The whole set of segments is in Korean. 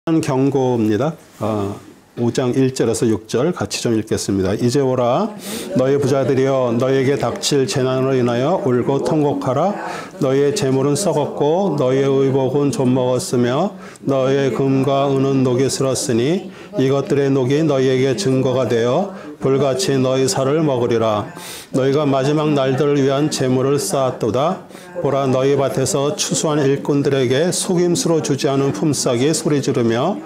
경고입니다. 5장 1절에서 6절 같이 좀 읽겠습니다. 이제 오라 너희 부자들이여 너희에게 닥칠 재난으로 인하여 울고 통곡하라. 너희의 재물은 썩었고 너희의 의복은 좀먹었으며 너희의 금과 은은 녹이 슬었으니 이것들의 녹이 너희에게 증거가 되어 불같이 너희 살을 먹으리라. 너희가 마지막 날들을 위한 재물을 쌓았도다. 보라 너희 밭에서 추수한 일꾼들에게 속임수로 주지 않은 품삯이 소리지르며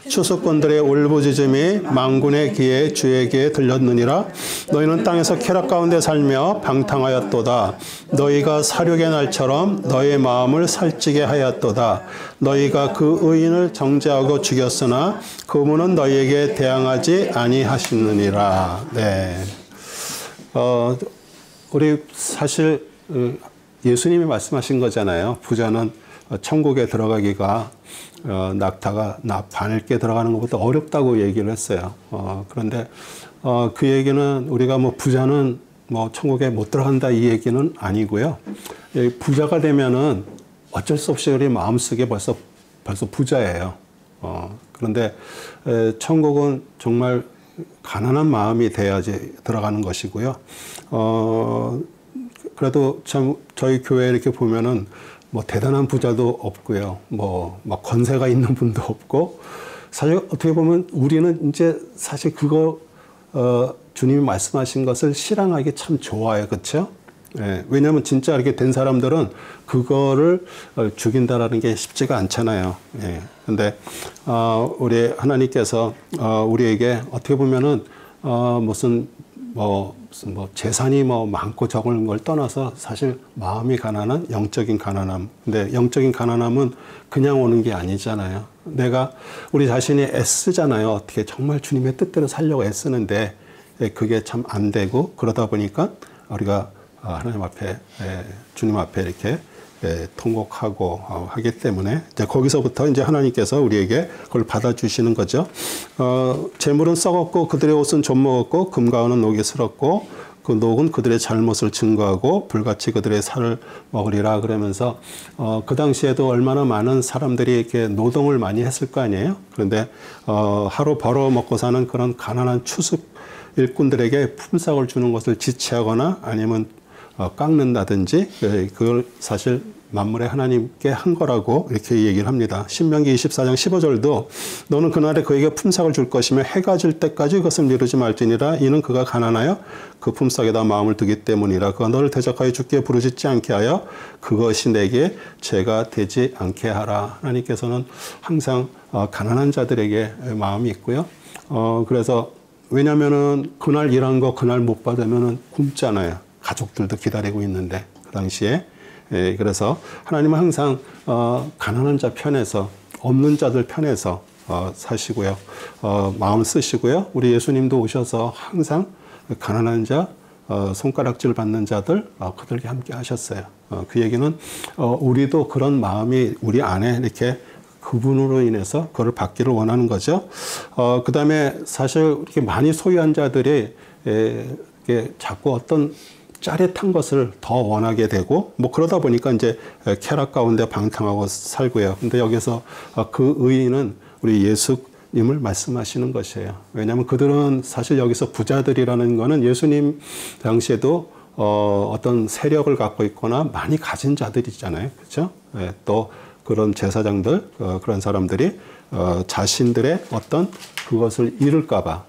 추수꾼들의 울부짖음이 만군의 귀에 주의 귀에 들렸느니라. 너희는 땅에서 쾌락 가운데 살며 방탕하였도다. 너희가 사륙의 날처럼 너희의 마음을 살찌게 하였도다. 너희가 그 의인을 정죄하고 죽였으나 그분은 너희에게 대항하지 아니하시느니라. 네. 우리 사실 예수님이 말씀하신 거잖아요. 부자는 천국에 들어가기가 낙타가 바늘게 들어가는 것보다 어렵다고 얘기를 했어요. 그런데 그 얘기는 우리가 뭐 부자는 뭐 천국에 못 들어간다 이 얘기는 아니고요. 부자가 되면은 어쩔 수 없이 우리 마음속에 벌써 부자예요. 그런데 천국은 정말 가난한 마음이 돼야지 들어가는 것이고요. 그래도 참 저희 교회 이렇게 보면은 뭐 대단한 부자도 없고요. 막 권세가 있는 분도 없고, 사실 어떻게 보면 우리는 이제 사실 그거, 주님이 말씀하신 것을 실행하기 참 좋아요. 그렇죠? 예, 왜냐하면 진짜 이렇게 된 사람들은 그거를 죽인다라는 게 쉽지가 않잖아요. 예. 근데, 우리 하나님께서, 우리에게 어떻게 보면은, 무슨 재산이 많고 적은 걸 떠나서 사실 마음이 가난한 영적인 가난함. 근데 영적인 가난함은 그냥 오는 게 아니잖아요. 우리 자신이 애쓰잖아요. 어떻게 정말 주님의 뜻대로 살려고 애쓰는데 그게 참 안 되고 그러다 보니까 우리가 하나님 앞에, 주님 앞에 이렇게 통곡하고 하기 때문에 이제 거기서부터 이제 하나님께서 우리에게 그걸 받아주시는 거죠. 재물은 썩었고 그들의 옷은 좀먹었고 금과 은은 녹이 슬었고 그 녹은 그들의 잘못을 증거하고 불같이 그들의 살을 먹으리라. 그러면서 그 당시에도 얼마나 많은 사람들이 이렇게 노동을 많이 했을 거 아니에요. 그런데 하루 벌어 먹고 사는 그런 가난한 추수 일꾼들에게 품삯을 주는 것을 지체하거나 아니면 깎는다든지 그걸 사실 만물의 하나님께 한 거라고 이렇게 얘기를 합니다. 신명기 24장 15절도 너는 그날에 그에게 품삯을 줄 것이며 해가 질 때까지 그것을 미루지 말지니라. 이는 그가 가난하여 그 품삯에다 마음을 두기 때문이라. 그가 너를 대적하여 죽게 부르짖지 않게 하여 그것이 내게 죄가 되지 않게 하라. 하나님께서는 항상 가난한 자들에게 마음이 있고요. 그래서 왜냐면은 그날 일한 거 그날 못 받으면은 굶잖아요. 가족들도 기다리고 있는데 그 당시에. 그래서 하나님은 항상 가난한 자 편에서 없는 자들 편에서 사시고요. 마음 쓰시고요. 우리 예수님도 오셔서 항상 가난한 자, 손가락질 받는 자들 그들과 함께 하셨어요. 그 얘기는 우리도 그런 마음이 우리 안에 이렇게 그분으로 인해서 그걸 받기를 원하는 거죠. 그 다음에 사실 이렇게 많이 소유한 자들이 자꾸 어떤 짜릿한 것을 더 원하게 되고 그러다 보니까 이제 쾌락 가운데 방탕하고 살고요. 근데 여기서 그 의인은 우리 예수님을 말씀하시는 것이에요. 왜냐하면 그들은 사실 여기서 부자들이라는 거는 예수님 당시에도 어떤 세력을 갖고 있거나 많이 가진 자들이잖아요. 그렇죠? 또 그런 제사장들, 그런 사람들이 자신들의 어떤 그것을 잃을까 봐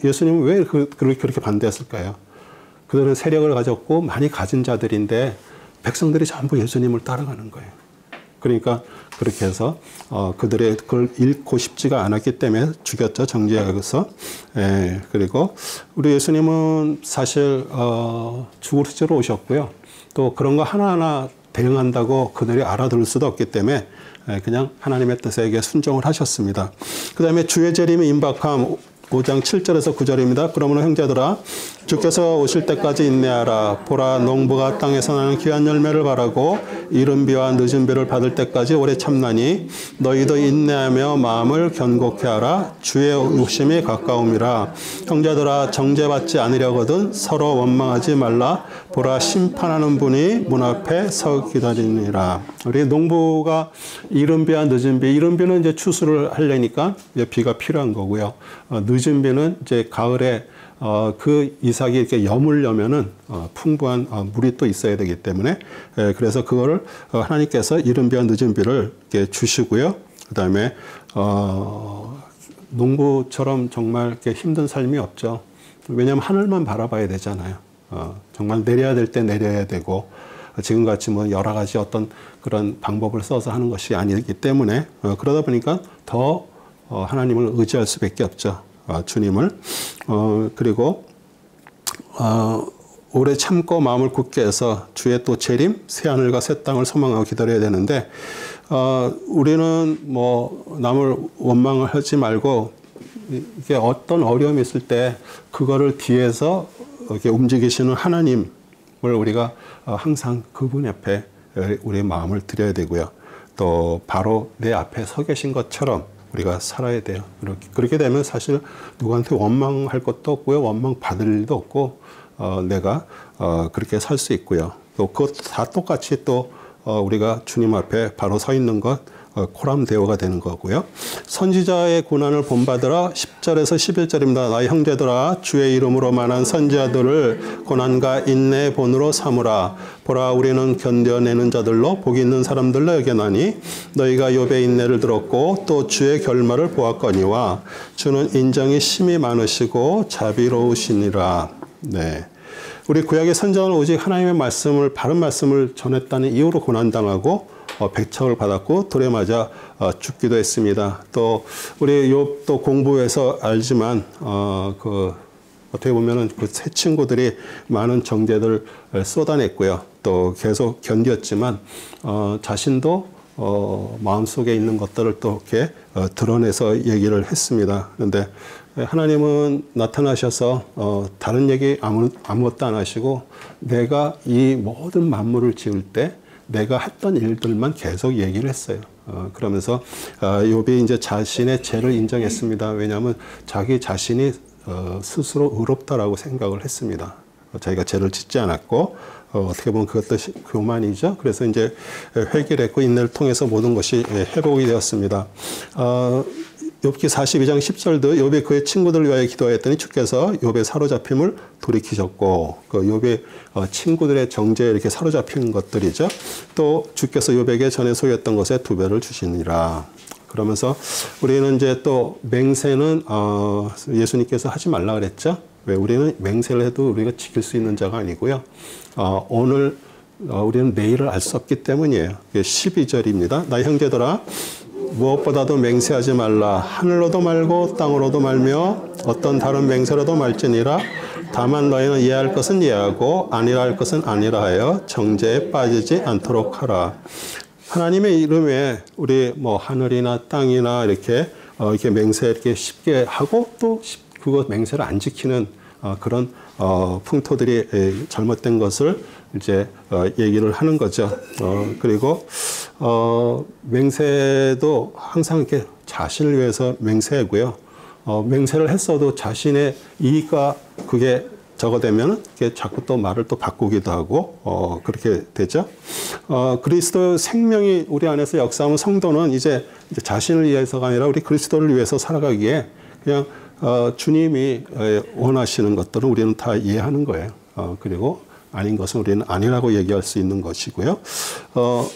예수님은 왜 그렇게 반대했을까요? 그들은 세력을 가졌고 많이 가진 자들인데 백성들이 전부 예수님을 따라가는 거예요. 그러니까 그렇게 해서 그들의 그걸 잃고 싶지가 않았기 때문에 죽였죠. 정죄하고서. 그리고 우리 예수님은 사실 죽으시러 오셨고요. 또 그런 거 하나하나 대응한다고 그들이 알아들을 수도 없기 때문에 그냥 하나님의 뜻에게 순종을 하셨습니다. 그 다음에 주의 재림이 임박함 5장 7절에서 9절입니다. 그러므로 형제들아 주께서 오실 때까지 인내하라. 보라, 농부가 땅에서 나는 귀한 열매를 바라고 이른 비와 늦은 비를 받을 때까지 오래 참나니 너희도 인내하며 마음을 견고케 하라. 주의 욕심이 가까움이라. 형제들아, 정죄받지 않으려거든 서로 원망하지 말라. 보라, 심판하는 분이 문 앞에 서 기다리니라. 우리 농부가 이른 비와 늦은 비, 이른 비는 이제 추수를 하려니까 이제 비가 필요한 거고요. 늦은 비는 이제 가을에 그 이삭이 이렇게 여물려면은 풍부한 물이 또 있어야 되기 때문에, 그래서 그거를 하나님께서 이른 비와 늦은 비를 이렇게 주시고요. 그 다음에 농부처럼 정말 이렇게 힘든 삶이 없죠. 왜냐하면 하늘만 바라봐야 되잖아요. 정말 내려야 될 때 내려야 되고, 지금같이 뭐 여러 가지 어떤 그런 방법을 써서 하는 것이 아니기 때문에, 그러다 보니까 더 하나님을 의지할 수밖에 없죠. 주님을. 그리고 오래 참고 마음을 굳게 해서 주의 또 재림, 새 하늘과 새 땅을 소망하고 기다려야 되는데, 우리는 뭐 남을 원망을 하지 말고, 이게 어떤 어려움이 있을 때 그거를 뒤에서 이렇게 움직이시는 하나님을 우리가 항상 그분 옆에 우리의 마음을 드려야 되고요. 또 바로 내 앞에 서 계신 것처럼 우리가 살아야 돼요. 그렇게 되면 사실 누구한테 원망할 것도 없고요. 원망받을 일도 없고, 내가 그렇게 살 수 있고요. 또 그것 다 똑같이 또 우리가 주님 앞에 바로 서 있는 것, 코람 대오가 되는 거고요. 선지자의 고난을 본받으라. 10절에서 11절입니다. 나의 형제들아, 주의 이름으로 만한 선지자들을 고난과 인내의 본으로 삼으라. 보라, 우리는 견뎌내는 자들로 복이 있는 사람들로 여겨나니 너희가 욥의 인내를 들었고 또 주의 결말을 보았거니와 주는 인정이 심히 많으시고 자비로우시니라. 네. 우리 구약의 선지자는 오직 하나님의 말씀을, 바른 말씀을 전했다는 이유로 고난당하고 백척을 받았고 돌에 맞아 죽기도 했습니다. 또 우리 욥도 공부해서 알지만 어떻게 보면은 그 세 친구들이 많은 정죄를 쏟아냈고요. 또 계속 견뎠지만 자신도 마음속에 있는 것들을 또 이렇게 드러내서 얘기를 했습니다. 그런데 하나님은 나타나셔서 다른 얘기 아무것도 안 하시고, 내가 이 모든 만물을 지을 때 내가 했던 일들만 계속 얘기를 했어요. 그러면서 욥이 이제 자신의 죄를 인정했습니다. 왜냐하면 자기 자신이 스스로 의롭다라고 생각을 했습니다. 자기가 죄를 짓지 않았고, 어떻게 보면 그것도 교만이죠. 그래서 이제 회개를 했고 인내를 통해서 모든 것이 회복이 되었습니다. 욥기 42장 10절도 욥이 그의 친구들을 위하여 기도하였더니 주께서 욥의 사로잡힘을 돌이키셨고, 그 욥의 친구들의 정죄에 이렇게 사로잡힌 것들이죠. 또 주께서 욥에게 전에 소유했던 것에 2배를 주시니라. 그러면서 우리는 이제 또 맹세는 예수님께서 하지 말라 그랬죠. 왜? 우리는 맹세를 해도 우리가 지킬 수 있는 자가 아니고요. 오늘 우리는 내일을 알 수 없기 때문이에요. 12절입니다. 나의 형제들아, 무엇보다도 맹세하지 말라. 하늘로도 말고 땅으로도 말며 어떤 다른 맹세로도 말지니라. 다만 너희는 이해할 것은 이해하고 아니라 할 것은 아니라 하여 정죄에 빠지지 않도록 하라. 하나님의 이름에 우리 뭐 하늘이나 땅이나 이렇게 맹세 이렇게 쉽게 하고 또 그거 맹세를 안 지키는 그런 풍토들이 잘못된 것을 이제 얘기를 하는 거죠. 그리고 맹세도 항상 이렇게 자신을 위해서 맹세하고요. 맹세를 했어도 자신의 이익과 그게 적어되면은 자꾸 또 말을 또 바꾸기도 하고 그렇게 되죠. 그리스도 생명이 우리 안에서 역사하면 성도는 이제 자신을 위해서가 아니라 우리 그리스도를 위해서 살아가기에 그냥 주님이 원하시는 것들은 우리는 다 이해하는 거예요. 그리고 아닌 것은 우리는 아니라고 얘기할 수 있는 것이고요.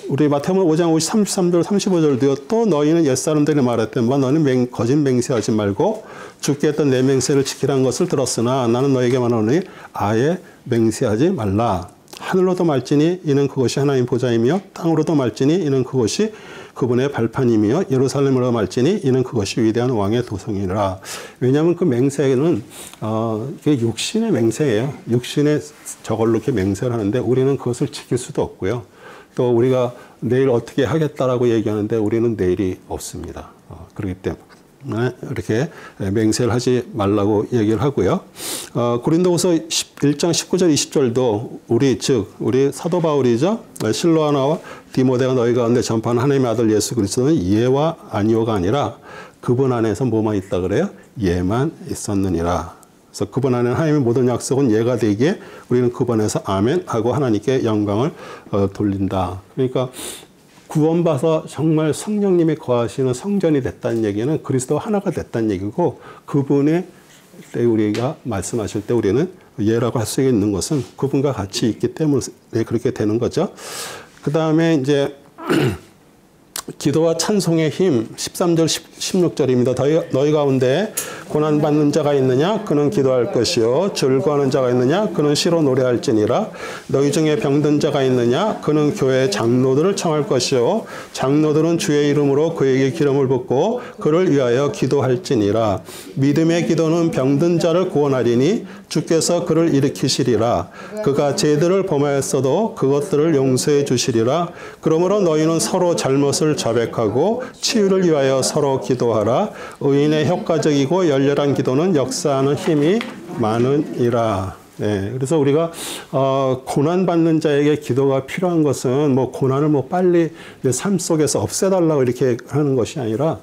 우리 마태복음 5장 33절 35절도요. 또 너희는 옛사람들이 말했던 바 너는 거짓 맹세하지 말고 주께 했던 내 맹세를 지키라는 것을 들었으나 나는 너에게 말하노니 아예 맹세하지 말라. 하늘로도 말지니 이는 그것이 하나님 보좌이며 땅으로도 말지니 이는 그것이 그분의 발판이며 예루살렘으로 말지니 이는 그것이 위대한 왕의 도성이라. 왜냐하면 그 맹세는 이게 육신의 맹세예요. 육신의 저걸로 이렇게 맹세를 하는데 우리는 그것을 지킬 수도 없고요. 또 우리가 내일 어떻게 하겠다라고 얘기하는데 우리는 내일이 없습니다. 그렇기 때문에 이렇게 맹세를 하지 말라고 얘기를 하고요. 고린도후서 1장 19절 20절도 우리 사도 바울이죠. 실로아나와 디모데가 너희 가운데 전파하는 하나님의 아들 예수 그리스도는 예와 아니오가 아니라 그분 안에서 뭐만 있다 그래요? 예만 있었느니라. 그래서 그분 안에 하나님의 모든 약속은 예가 되기에 우리는 그분 안에서 아멘 하고 하나님께 영광을 돌린다. 그러니까 구원받아서 정말 성령님이 거하시는 성전이 됐다는 얘기는 그리스도와 하나가 됐다는 얘기고, 그분의 때 우리가 말씀하실 때 우리는 예라고 할 수 있는 것은 그분과 같이 있기 때문에 그렇게 되는 거죠. 그 다음에 이제 기도와 찬송의 힘 13절 16절입니다. 너희 가운데 고난받는 자가 있느냐? 그는 기도할 것이요. 즐거워하는 자가 있느냐? 그는 시로 노래할지니라. 너희 중에 병든 자가 있느냐? 그는 교회 장로들을 청할 것이요. 장로들은 주의 이름으로 그에게 기름을 붓고 그를 위하여 기도할지니라. 믿음의 기도는 병든 자를 구원하리니 주께서 그를 일으키시리라. 그가 죄들을 범하였어도 그것들을 용서해 주시리라. 그러므로 너희는 서로 잘못을 자백하고 치유를 위하여 서로 기도하라. 의인의 효과적이고 열렬한 기도는 역사하는 힘이 많으니라. 네, 그래서 우리가 고난받는 자에게 기도가 필요한 것은 뭐 고난을 뭐 빨리 내 삶 속에서 없애달라고 이렇게 하는 것이 아니라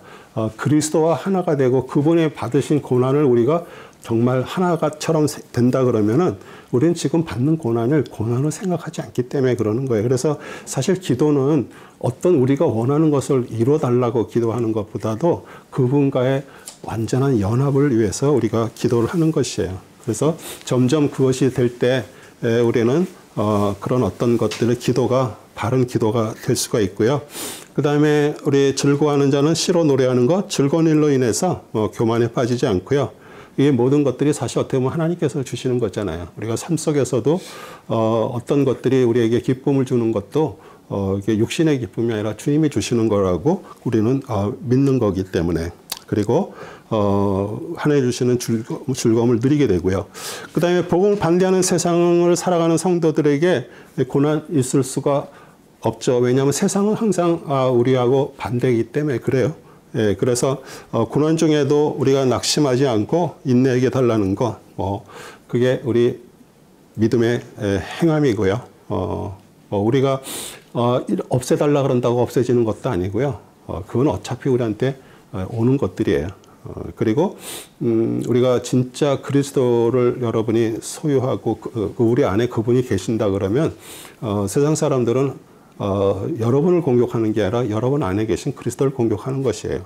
그리스도와 하나가 되고 그분이 받으신 고난을 우리가 정말 하나가처럼 된다 그러면은 우리는 지금 받는 고난을 생각하지 않기 때문에 그러는 거예요. 그래서 사실 기도는 어떤 우리가 원하는 것을 이루어달라고 기도하는 것보다도 그분과의 완전한 연합을 위해서 우리가 기도를 하는 것이에요. 그래서 점점 그것이 될 때 우리는 그런 어떤 것들의 기도가 바른 기도가 될 수가 있고요. 그 다음에 우리 즐거워하는 자는 시로 노래하는 것, 즐거운 일로 인해서 교만에 빠지지 않고요. 이 모든 것들이 사실 어떻게 보면 하나님께서 주시는 거잖아요. 우리가 삶 속에서도 어떤 것들이 우리에게 기쁨을 주는 것도 이게 육신의 기쁨이 아니라 주님이 주시는 거라고 우리는 믿는 거기 때문에, 그리고 하나님 주시는 즐거움을 누리게 되고요. 그 다음에 복음을 반대하는 세상을 살아가는 성도들에게 고난 있을 수가 없죠. 왜냐하면 세상은 항상 우리하고 반대이기 때문에 그래요. 예, 그래서 고난 중에도 우리가 낙심하지 않고 인내하게 달라는 것, 그게 우리 믿음의 행함이고요. 우리가 없애달라 그런다고 없애지는 것도 아니고요. 그건 어차피 우리한테 오는 것들이에요. 그리고 우리가 진짜 그리스도를 여러분이 소유하고 우리 안에 그분이 계신다 그러면 세상 사람들은 여러분을 공격하는 게 아니라 여러분 안에 계신 그리스도를 공격하는 것이에요.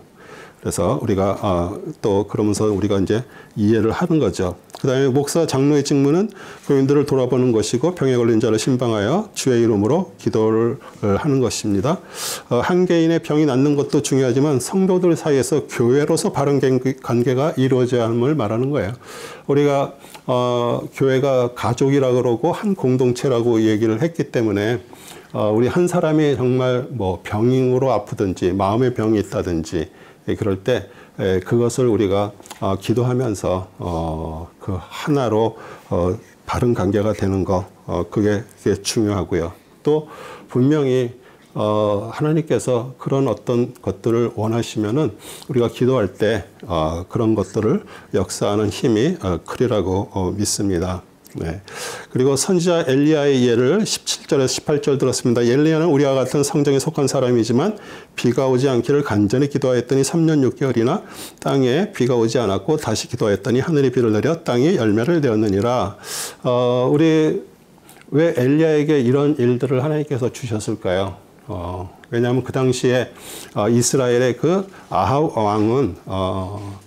그래서 우리가 또 그러면서 우리가 이제 이해를 하는 거죠. 그 다음에 목사 장로의 직무는 교인들을 돌아보는 것이고 병에 걸린 자를 신방하여 주의 이름으로 기도를 하는 것입니다. 한 개인의 병이 낫는 것도 중요하지만 성도들 사이에서 교회로서 바른 관계가 이루어져야 함을 말하는 거예요. 우리가 교회가 가족이라 그러고 한 공동체라고 얘기를 했기 때문에 우리 한 사람이 정말 뭐 병으로 아프든지 마음의 병이 있다든지 그럴 때 그것을 우리가 기도하면서 그 하나로 바른 관계가 되는 거, 그게 중요하고요. 또 분명히 하나님께서 그런 어떤 것들을 원하시면은 우리가 기도할 때 그런 것들을 역사하는 힘이 크리라고 믿습니다. 네. 그리고 선지자 엘리야의 예를 17절에서 18절 들었습니다. 엘리야는 우리와 같은 성정에 속한 사람이지만 비가 오지 않기를 간절히 기도하였더니 3년 6개월이나 땅에 비가 오지 않았고 다시 기도하였더니 하늘이 비를 내려 땅이 열매를 내었느니라. 우리 왜 엘리야에게 이런 일들을 하나님께서 주셨을까요? 왜냐하면 그 당시에 이스라엘의 그 아합 왕은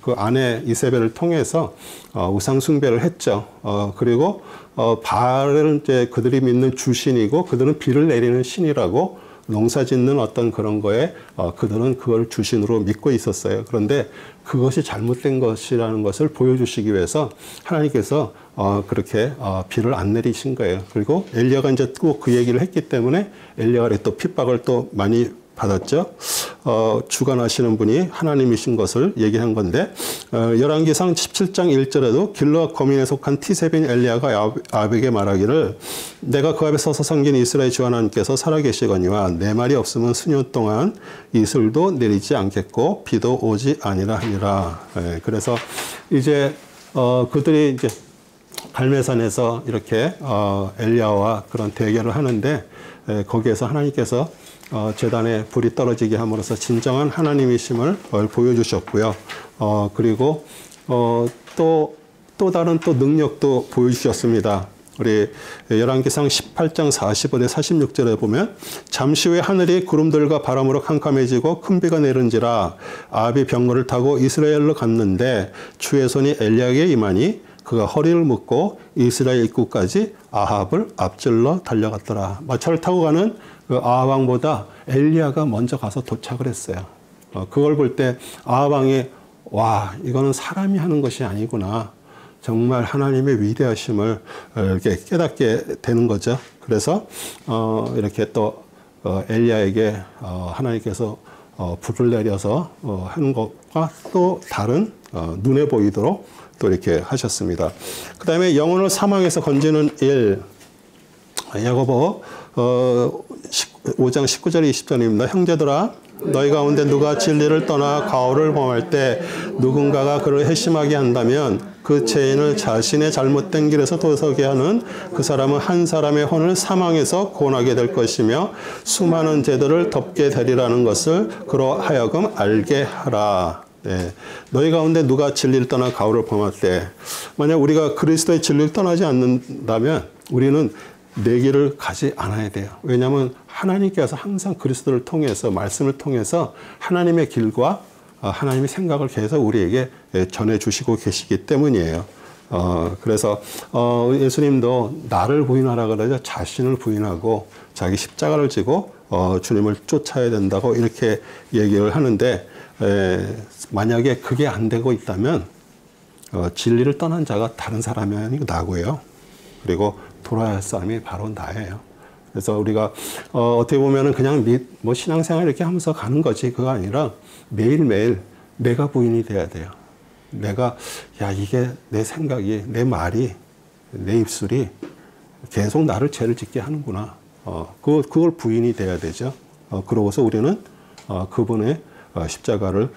그 아내 이세벨을 통해서 우상 숭배를 했죠. 그리고 바알은 이제 그들이 믿는 주신이고 그들은 비를 내리는 신이라고 농사 짓는 어떤 그런 거에 그들은 그걸 주신으로 믿고 있었어요. 그런데 그것이 잘못된 것이라는 것을 보여주시기 위해서 하나님께서 그렇게 비를 안 내리신 거예요. 그리고 엘리야가 이제 또 그 얘기를 했기 때문에 엘리야가 또 핍박을 또 많이 받았죠. 주관하시는 분이 하나님이신 것을 얘기한 건데, 열왕기상 17장 1절에도 길르앗 거민에 속한 티세빈 엘리야가 아합에게 말하기를 내가 그 앞에 서서 섬긴 이스라엘 주 하나님께서 살아계시거니와 내 말이 없으면 수년 동안 이슬도 내리지 않겠고 비도 오지 아니라 하니라. 그래서 이제 그들이 이제 갈멜산에서 이렇게 엘리야와 그런 대결을 하는데, 거기에서 하나님께서 제단에 불이 떨어지게 함으로써 진정한 하나님이심을 보여주셨고요. 그리고 또 다른 또 능력도 보여주셨습니다. 우리 열왕기상 18장 45대 46절에 보면 잠시 후에 하늘이 구름들과 바람으로 캄캄해지고 큰 비가 내린지라 아합이 병거를 타고 이스라엘로 갔는데 주의 손이 엘리야에게 임하니 그가 허리를 묶고 이스라엘 입구까지 아합을 앞질러 달려갔더라. 마차를 타고 가는 그 아합 왕보다 엘리야가 먼저 가서 도착을 했어요. 그걸 볼 때 아합 왕이 와, 이거는 사람이 하는 것이 아니구나. 정말 하나님의 위대하심을 이렇게 깨닫게 되는 거죠. 그래서 이렇게 또 엘리야에게 하나님께서 불을 내려서 하는 것과 또 다른 눈에 보이도록 또 이렇게 하셨습니다. 그 다음에 영혼을 사망에서 건지는 일, 야고보 5장 19절 20절입니다. 형제들아 너희 가운데 누가 진리를 떠나 가오를 범할 때 누군가가 그를 회심하게 한다면 그 죄인을 자신의 잘못된 길에서 돌아서게 하는 그 사람은 한 사람의 혼을 사망에서 구원하게 될 것이며 수많은 죄들을 덮게 되리라는 것을 그로 하여금 알게 하라. 네. 너희 가운데 누가 진리를 떠나 가오를 범할 때, 만약 우리가 그리스도의 진리를 떠나지 않는다면 우리는 내 길을 가지 않아야 돼요. 왜냐하면 하나님께서 항상 그리스도를 통해서, 말씀을 통해서 하나님의 길과 하나님의 생각을 계속 우리에게 전해주시고 계시기 때문이에요. 그래서 예수님도 나를 부인하라 그러죠. 자신을 부인하고 자기 십자가를 지고 주님을 쫓아야 된다고 이렇게 얘기를 하는데, 만약에 그게 안 되고 있다면 진리를 떠난 자가 다른 사람이 아니고 나고요. 그리고 돌아야 할 사람이 바로 나예요. 그래서 우리가 어떻게 보면은 그냥 뭐 신앙생활 이렇게 하면서 가는 거지, 그거 아니라 매일매일 내가 부인이 돼야 돼요. 내가 이게 내 생각이, 내 말이, 내 입술이 계속 나를 죄를 짓게 하는구나. 그걸 부인이 돼야 되죠. 그러고서 우리는 그분의 십자가를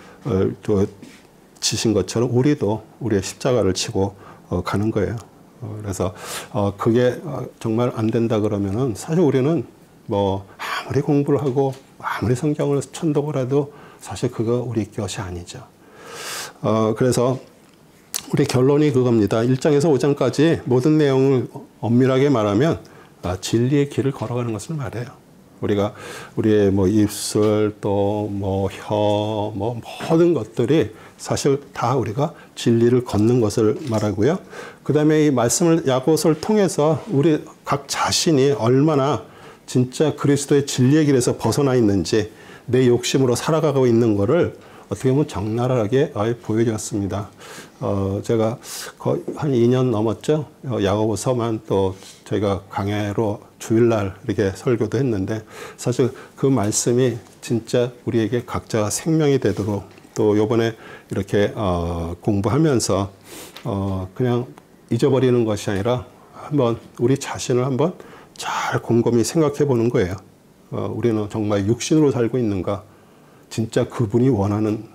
지신 것처럼 우리도 우리의 십자가를 치고 가는 거예요. 그래서 그게 정말 안 된다 그러면은 사실 우리는 뭐 아무리 공부를 하고 아무리 성경을 천독을 해도 사실 그거 우리 것이 아니죠. 그래서 우리 결론이 그겁니다. 1장에서 5장까지 모든 내용을 엄밀하게 말하면 진리의 길을 걸어가는 것을 말해요. 우리가 우리의 뭐 입술 또 뭐 혀 뭐 모든 것들이 사실 다 우리가 진리를 걷는 것을 말하고요. 그 다음에 이 말씀을 야고보서를 통해서 우리 각 자신이 얼마나 진짜 그리스도의 진리의 길에서 벗어나 있는지, 내 욕심으로 살아가고 있는 거를 어떻게 보면 적나라하게 보여주었습니다. 제가 거의 한 2년 넘었죠. 야고보서만 또 저희가 강해로 주일날 이렇게 설교도 했는데, 사실 그 말씀이 진짜 우리에게 각자 생명이 되도록, 또 요번에 이렇게 공부하면서 그냥 잊어버리는 것이 아니라 한번 우리 자신을 한번 잘 곰곰이 생각해 보는 거예요. 우리는 정말 육신으로 살고 있는가? 진짜 그분이 원하는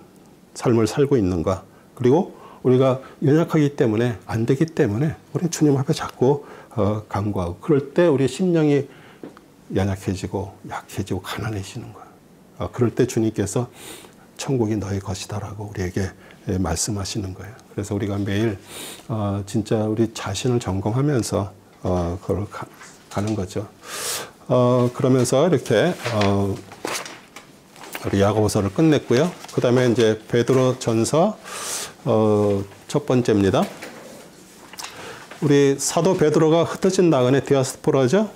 삶을 살고 있는가? 그리고 우리가 연약하기 때문에, 안 되기 때문에 우리 주님 앞에 자꾸 간구하고, 그럴 때 우리 심령이 연약해지고 약해지고 가난해지는 거예요. 그럴 때 주님께서 천국이 너의 것이다라고 우리에게 말씀하시는 거예요. 그래서 우리가 매일 진짜 우리 자신을 점검하면서 그걸 가는 거죠. 그러면서 이렇게 우리 야고보서를 끝냈고요. 그 다음에 이제 베드로전서 첫 번째입니다. 우리 사도 베드로가 흩어진 나그네 디아스포라죠.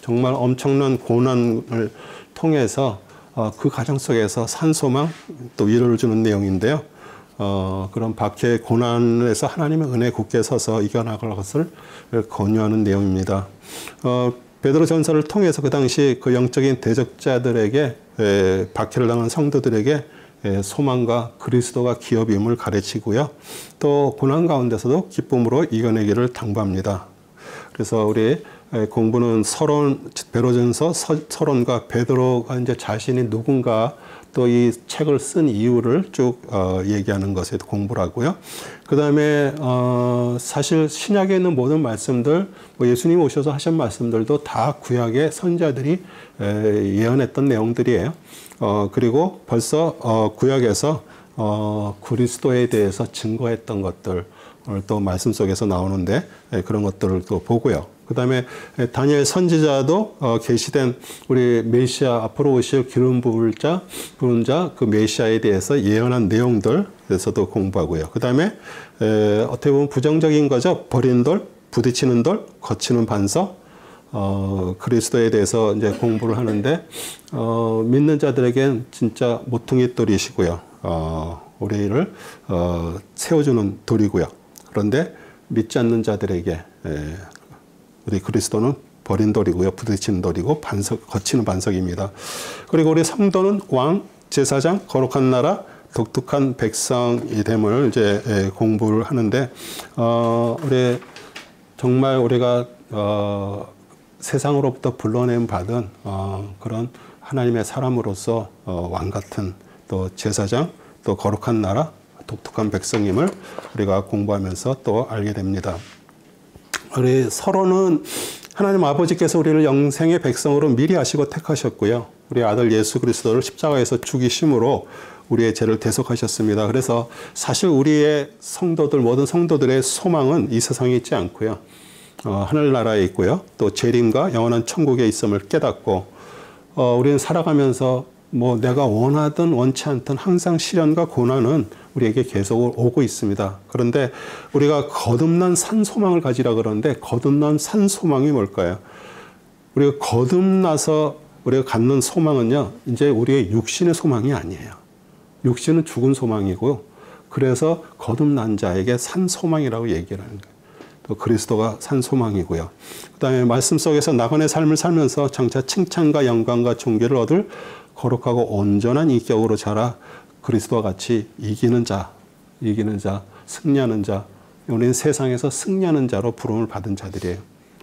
정말 엄청난 고난을 통해서 그 과정 속에서 산소망 또 위로를 주는 내용인데요. 그런 박해의 고난에서 하나님의 은혜에 굳게 서서 이겨나갈 것을 권유하는 내용입니다. 베드로 전서를 통해서 그 당시 그 영적인 대적자들에게 박해를 당한 성도들에게 소망과 그리스도가 기업임을 가르치고요. 또 고난 가운데서도 기쁨으로 이겨내기를 당부합니다. 그래서 우리 공부는 베드로전서 서론과 베드로가 이제 자신이 누군가 또 이 책을 쓴 이유를 쭉 얘기하는 것에 공부를 하고요. 그 다음에 사실 신약에 있는 모든 말씀들, 뭐 예수님 오셔서 하신 말씀들도 다 구약의 선지자들이 예언했던 내용들이에요. 그리고 벌써 구약에서 그리스도에 대해서 증거했던 것들 또 말씀 속에서 나오는데 그런 것들을 또 보고요. 그 다음에 다니엘 선지자도 계시된 우리 메시아 앞으로 오실 기름 부은 자 그 메시아에 대해서 예언한 내용들에서도 공부하고요. 그 다음에 어떻게 보면 부정적인 거죠. 버린 돌, 부딪히는 돌, 거치는 반석, 그리스도에 대해서 이제 공부를 하는데 믿는 자들에겐 진짜 모퉁이 돌이시고요. 우리를 세워주는 돌이고요. 그런데 믿지 않는 자들에게 우리 그리스도는 버린 돌이고요. 부딪히는 돌이고 거치는 반석입니다. 그리고 우리 성도는 왕, 제사장, 거룩한 나라, 독특한 백성이 됨을 이제 공부를 하는데 우리 정말 우리가 세상으로부터 불러냄 받은 그런 하나님의 사람으로서 왕 같은 또 제사장, 또 거룩한 나라, 독특한 백성임을 우리가 공부하면서 또 알게 됩니다. 우리 서로는 하나님 아버지께서 우리를 영생의 백성으로 미리 아시고 택하셨고요. 우리 아들 예수 그리스도를 십자가에서 죽이심으로 우리의 죄를 대속하셨습니다. 그래서 사실 우리의 성도들, 모든 성도들의 소망은 이 세상에 있지 않고요. 하늘나라에 있고요. 또 재림과 영원한 천국에 있음을 깨닫고 우리는 살아가면서 뭐 내가 원하든 원치 않든 항상 시련과 고난은 우리에게 계속 오고 있습니다. 그런데 우리가 거듭난 산 소망을 가지라 그러는데 거듭난 산 소망이 뭘까요? 우리가 거듭나서 우리가 갖는 소망은요, 이제 우리의 육신의 소망이 아니에요. 육신은 죽은 소망이고, 그래서 거듭난 자에게 산 소망이라고 얘기를 하는 거예요. 또 그리스도가 산 소망이고요. 그 다음에 말씀 속에서 나그네 삶을 살면서 장차 칭찬과 영광과 존귀를 얻을 거룩하고 온전한 인격으로 자라 그리스도와 같이 이기는 자, 승리하는 자, 우리는 세상에서 승리하는 자로 부름을 받은 자들이에요.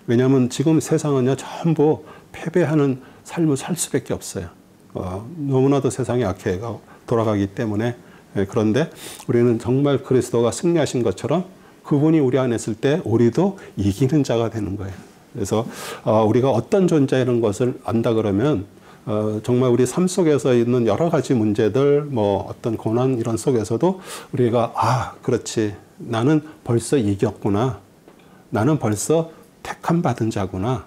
왜냐하면 지금 세상은요, 전부 패배하는 삶을 살 수밖에 없어요. 너무나도 세상이 악해 돌아가기 때문에. 그런데 우리는 정말 그리스도가 승리하신 것처럼 그분이 우리 안에 있을 때 우리도 이기는 자가 되는 거예요. 그래서 우리가 어떤 존재라는 것을 안다 그러면 정말 우리 삶 속에서 있는 여러 가지 문제들, 뭐 어떤 고난 이런 속에서도 우리가 그렇지, 나는 벌써 이겼구나, 나는 벌써 택함 받은 자구나,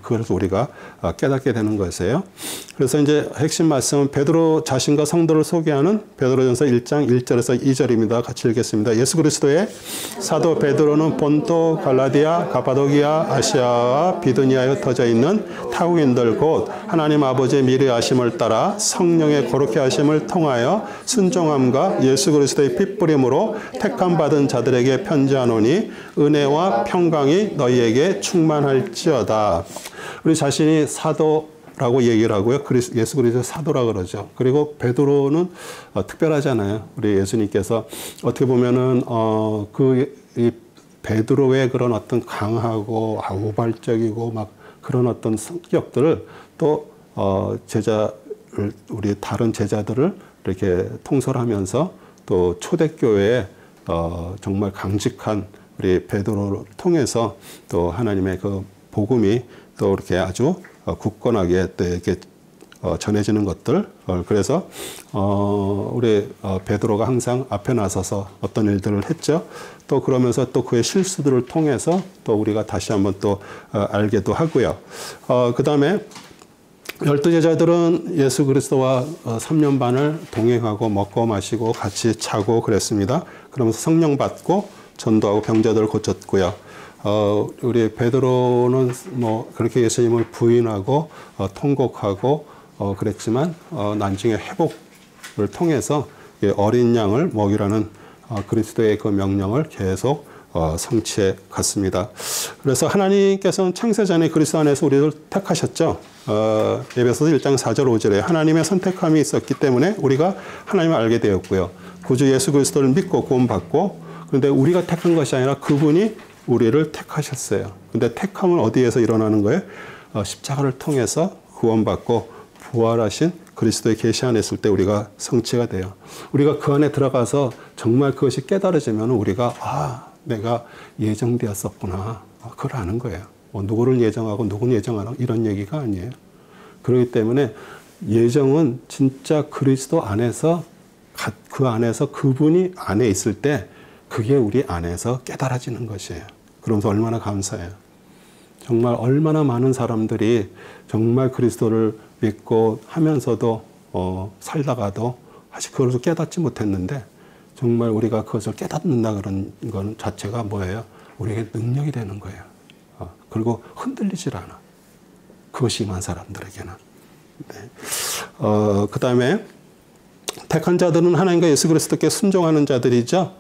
그걸 우리가 깨닫게 되는 것이에요. 그래서 이제 핵심 말씀은 베드로 자신과 성도를 소개하는 베드로전서 1장 1절에서 2절입니다. 같이 읽겠습니다. 예수 그리스도의 사도 베드로는 본토, 갈라디아, 가파도기아, 아시아와 비두니아에 터져 있는 타국인들 곧 하나님 아버지의 미리 하심을 따라 성령의 거룩히 하심을 통하여 순종함과 예수 그리스도의 핏부림으로 택함 받은 자들에게 편지하노니 은혜와 평강이 너희에게 충만할지어다. 우리 자신이 사도라고 얘기를 하고요. 예수 그리스도의 사도라 그러죠. 그리고 베드로는 특별하잖아요. 우리 예수님께서 어떻게 보면은 이 베드로의 그런 어떤 강하고 우발적이고 막 그런 어떤 성격들을 또 우리 다른 제자들을 이렇게 통솔하면서 또 초대교회에 정말 강직한 우리 베드로를 통해서 또 하나님의 그 복음이 또 이렇게 아주 굳건하게 또 이렇게 전해지는 것들. 그래서 우리 베드로가 항상 앞에 나서서 어떤 일들을 했죠. 또 그러면서 또 그의 실수들을 통해서 또 우리가 다시 한번 또 알게도 하고요. 그 다음에 12제자들은 예수 그리스도와 3년 반을 동행하고 먹고 마시고 같이 자고 그랬습니다. 그러면서 성령 받고 전도하고 병자들을 고쳤고요. 우리 베드로는 뭐 그렇게 예수님을 부인하고 통곡하고 그랬지만 나중에 회복을 통해서 어린 양을 먹이라는 그리스도의 그 명령을 계속 성취해 갔습니다. 그래서 하나님께서는 창세전에 그리스도 안에서 우리를 택하셨죠. 에베소서 1장 4절 5절에 하나님의 선택함이 있었기 때문에 우리가 하나님을 알게 되었고요. 구주 예수 그리스도를 믿고 구원받고, 그런데 우리가 택한 것이 아니라 그분이 우리를 택하셨어요. 근데 택함은 어디에서 일어나는 거예요? 십자가를 통해서 구원받고 부활하신 그리스도의 계시 안에 있을 때 우리가 성취가 돼요. 우리가 그 안에 들어가서 정말 그것이 깨달아지면 우리가 내가 예정되었었구나. 그걸 아는 거예요. 누구를 예정하고 누구는 예정 안 하고 이런 얘기가 아니에요. 그렇기 때문에 예정은 진짜 그리스도 안에서, 그 안에서 그분이 안에 있을 때 그게 우리 안에서 깨달아지는 것이에요. 그러면서 얼마나 감사해요. 정말 얼마나 많은 사람들이 정말 그리스도를 믿고 하면서도 살다가도 사실 그것을 깨닫지 못했는데, 정말 우리가 그것을 깨닫는다 그런 거는 자체가 뭐예요? 우리에게 능력이 되는 거예요. 그리고 흔들리질 않아. 그것이 임한 사람들에게는. 네. 그 다음에 택한 자들은 하나님과 예수 그리스도께 순종하는 자들이죠.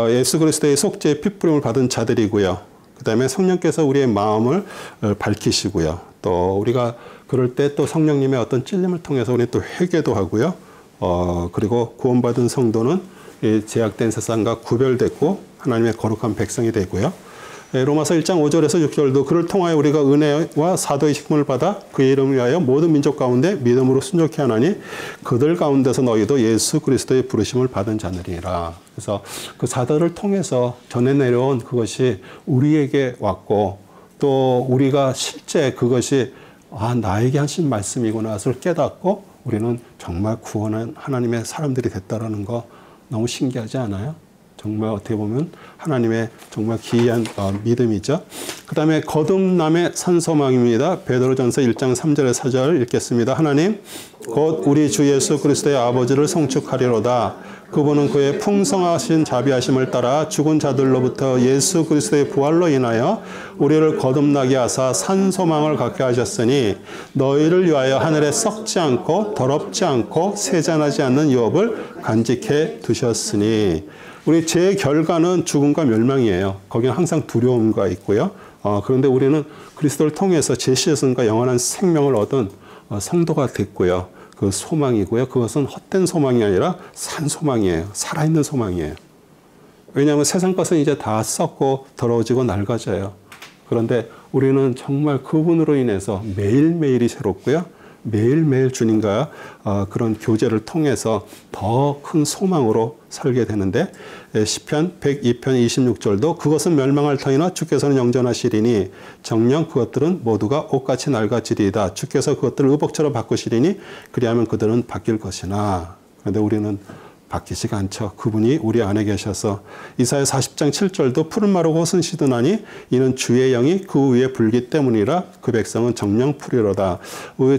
예수 그리스도의 속죄의 피뿌림을 받은 자들이고요. 그 다음에 성령께서 우리의 마음을 밝히시고요. 또 우리가 그럴 때 또 성령님의 어떤 찔림을 통해서 우리 또 회개도 하고요. 그리고 구원받은 성도는 제약된 세상과 구별됐고 하나님의 거룩한 백성이 되고요. 로마서 1장 5절에서 6절도 그를 통하여 우리가 은혜와 사도의 식품을 받아 그의 이름을 위하여 모든 민족 가운데 믿음으로 순종케 하나니 그들 가운데서 너희도 예수 그리스도의 부르심을 받은 자들이라. 그래서 그 사도를 통해서 전해 내려온 그것이 우리에게 왔고, 또 우리가 실제 그것이 나에게 하신 말씀이구나 것을 깨닫고 우리는 정말 구원한 하나님의 사람들이 됐다라는 거 너무 신기하지 않아요? 정말 어떻게 보면 하나님의 정말 기이한 믿음이죠. 그 다음에 거듭남의 산소망입니다. 베드로전서 1장 3절에 4절 읽겠습니다. 하나님 곧 우리 주 예수 그리스도의 아버지를 송축하리로다. 그분은 그의 풍성하신 자비하심을 따라 죽은 자들로부터 예수 그리스도의 부활로 인하여 우리를 거듭나게 하사 산소망을 갖게 하셨으니 너희를 위하여 하늘에 썩지 않고 더럽지 않고 세잔하지 않는 유업을 간직해 두셨으니. 우리 죄의 결과는 죽음과 멸망이에요. 거기는 항상 두려움과 있고요. 그런데 우리는 그리스도를 통해서 제시의선과 영원한 생명을 얻은 성도가 됐고요. 그 소망이고요. 그것은 헛된 소망이 아니라 산 소망이에요. 살아있는 소망이에요. 왜냐하면 세상 것은 이제 다 썩고 더러워지고 낡아져요. 그런데 우리는 정말 그분으로 인해서 매일매일이 새롭고요. 매일매일 주님과 그런 교제를 통해서 더 큰 소망으로 살게 되는데, 시편 102편 26절도 그것은 멸망할 터이나 주께서는 영전하시리니 정녕 그것들은 모두가 옷같이 낡아지리이다. 주께서 그것들을 의복처럼 바꾸시리니 그리하면 그들은 바뀔 것이나. 그런데 우리는 바뀌지가 않죠. 그분이 우리 안에 계셔서. 이사야 40장 7절도 푸른 마루 옷은 시드나니 이는 주의 영이 그 위에 불기 때문이라 그 백성은 정령 푸리로다.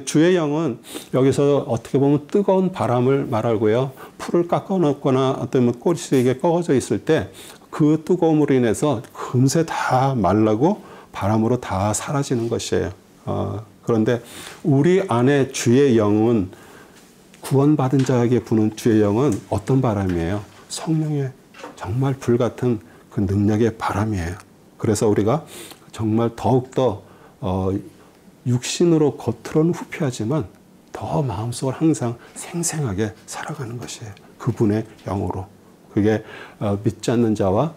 주의 영은 여기서 어떻게 보면 뜨거운 바람을 말하고요. 풀을 깎아놓거나 어떤 꽃이 이게 꺾어져 있을 때 그 뜨거움으로 인해서 금세 다 말라고 바람으로 다 사라지는 것이에요. 그런데 우리 안에 주의 영은, 구원받은 자에게 부는 주의 영은 어떤 바람이에요? 성령의 정말 불같은 그 능력의 바람이에요. 그래서 우리가 정말 더욱더 육신으로 겉으로는 후피하지만 더 마음속으로 항상 생생하게 살아가는 것이에요. 그분의 영으로. 그게 믿지 않는 자와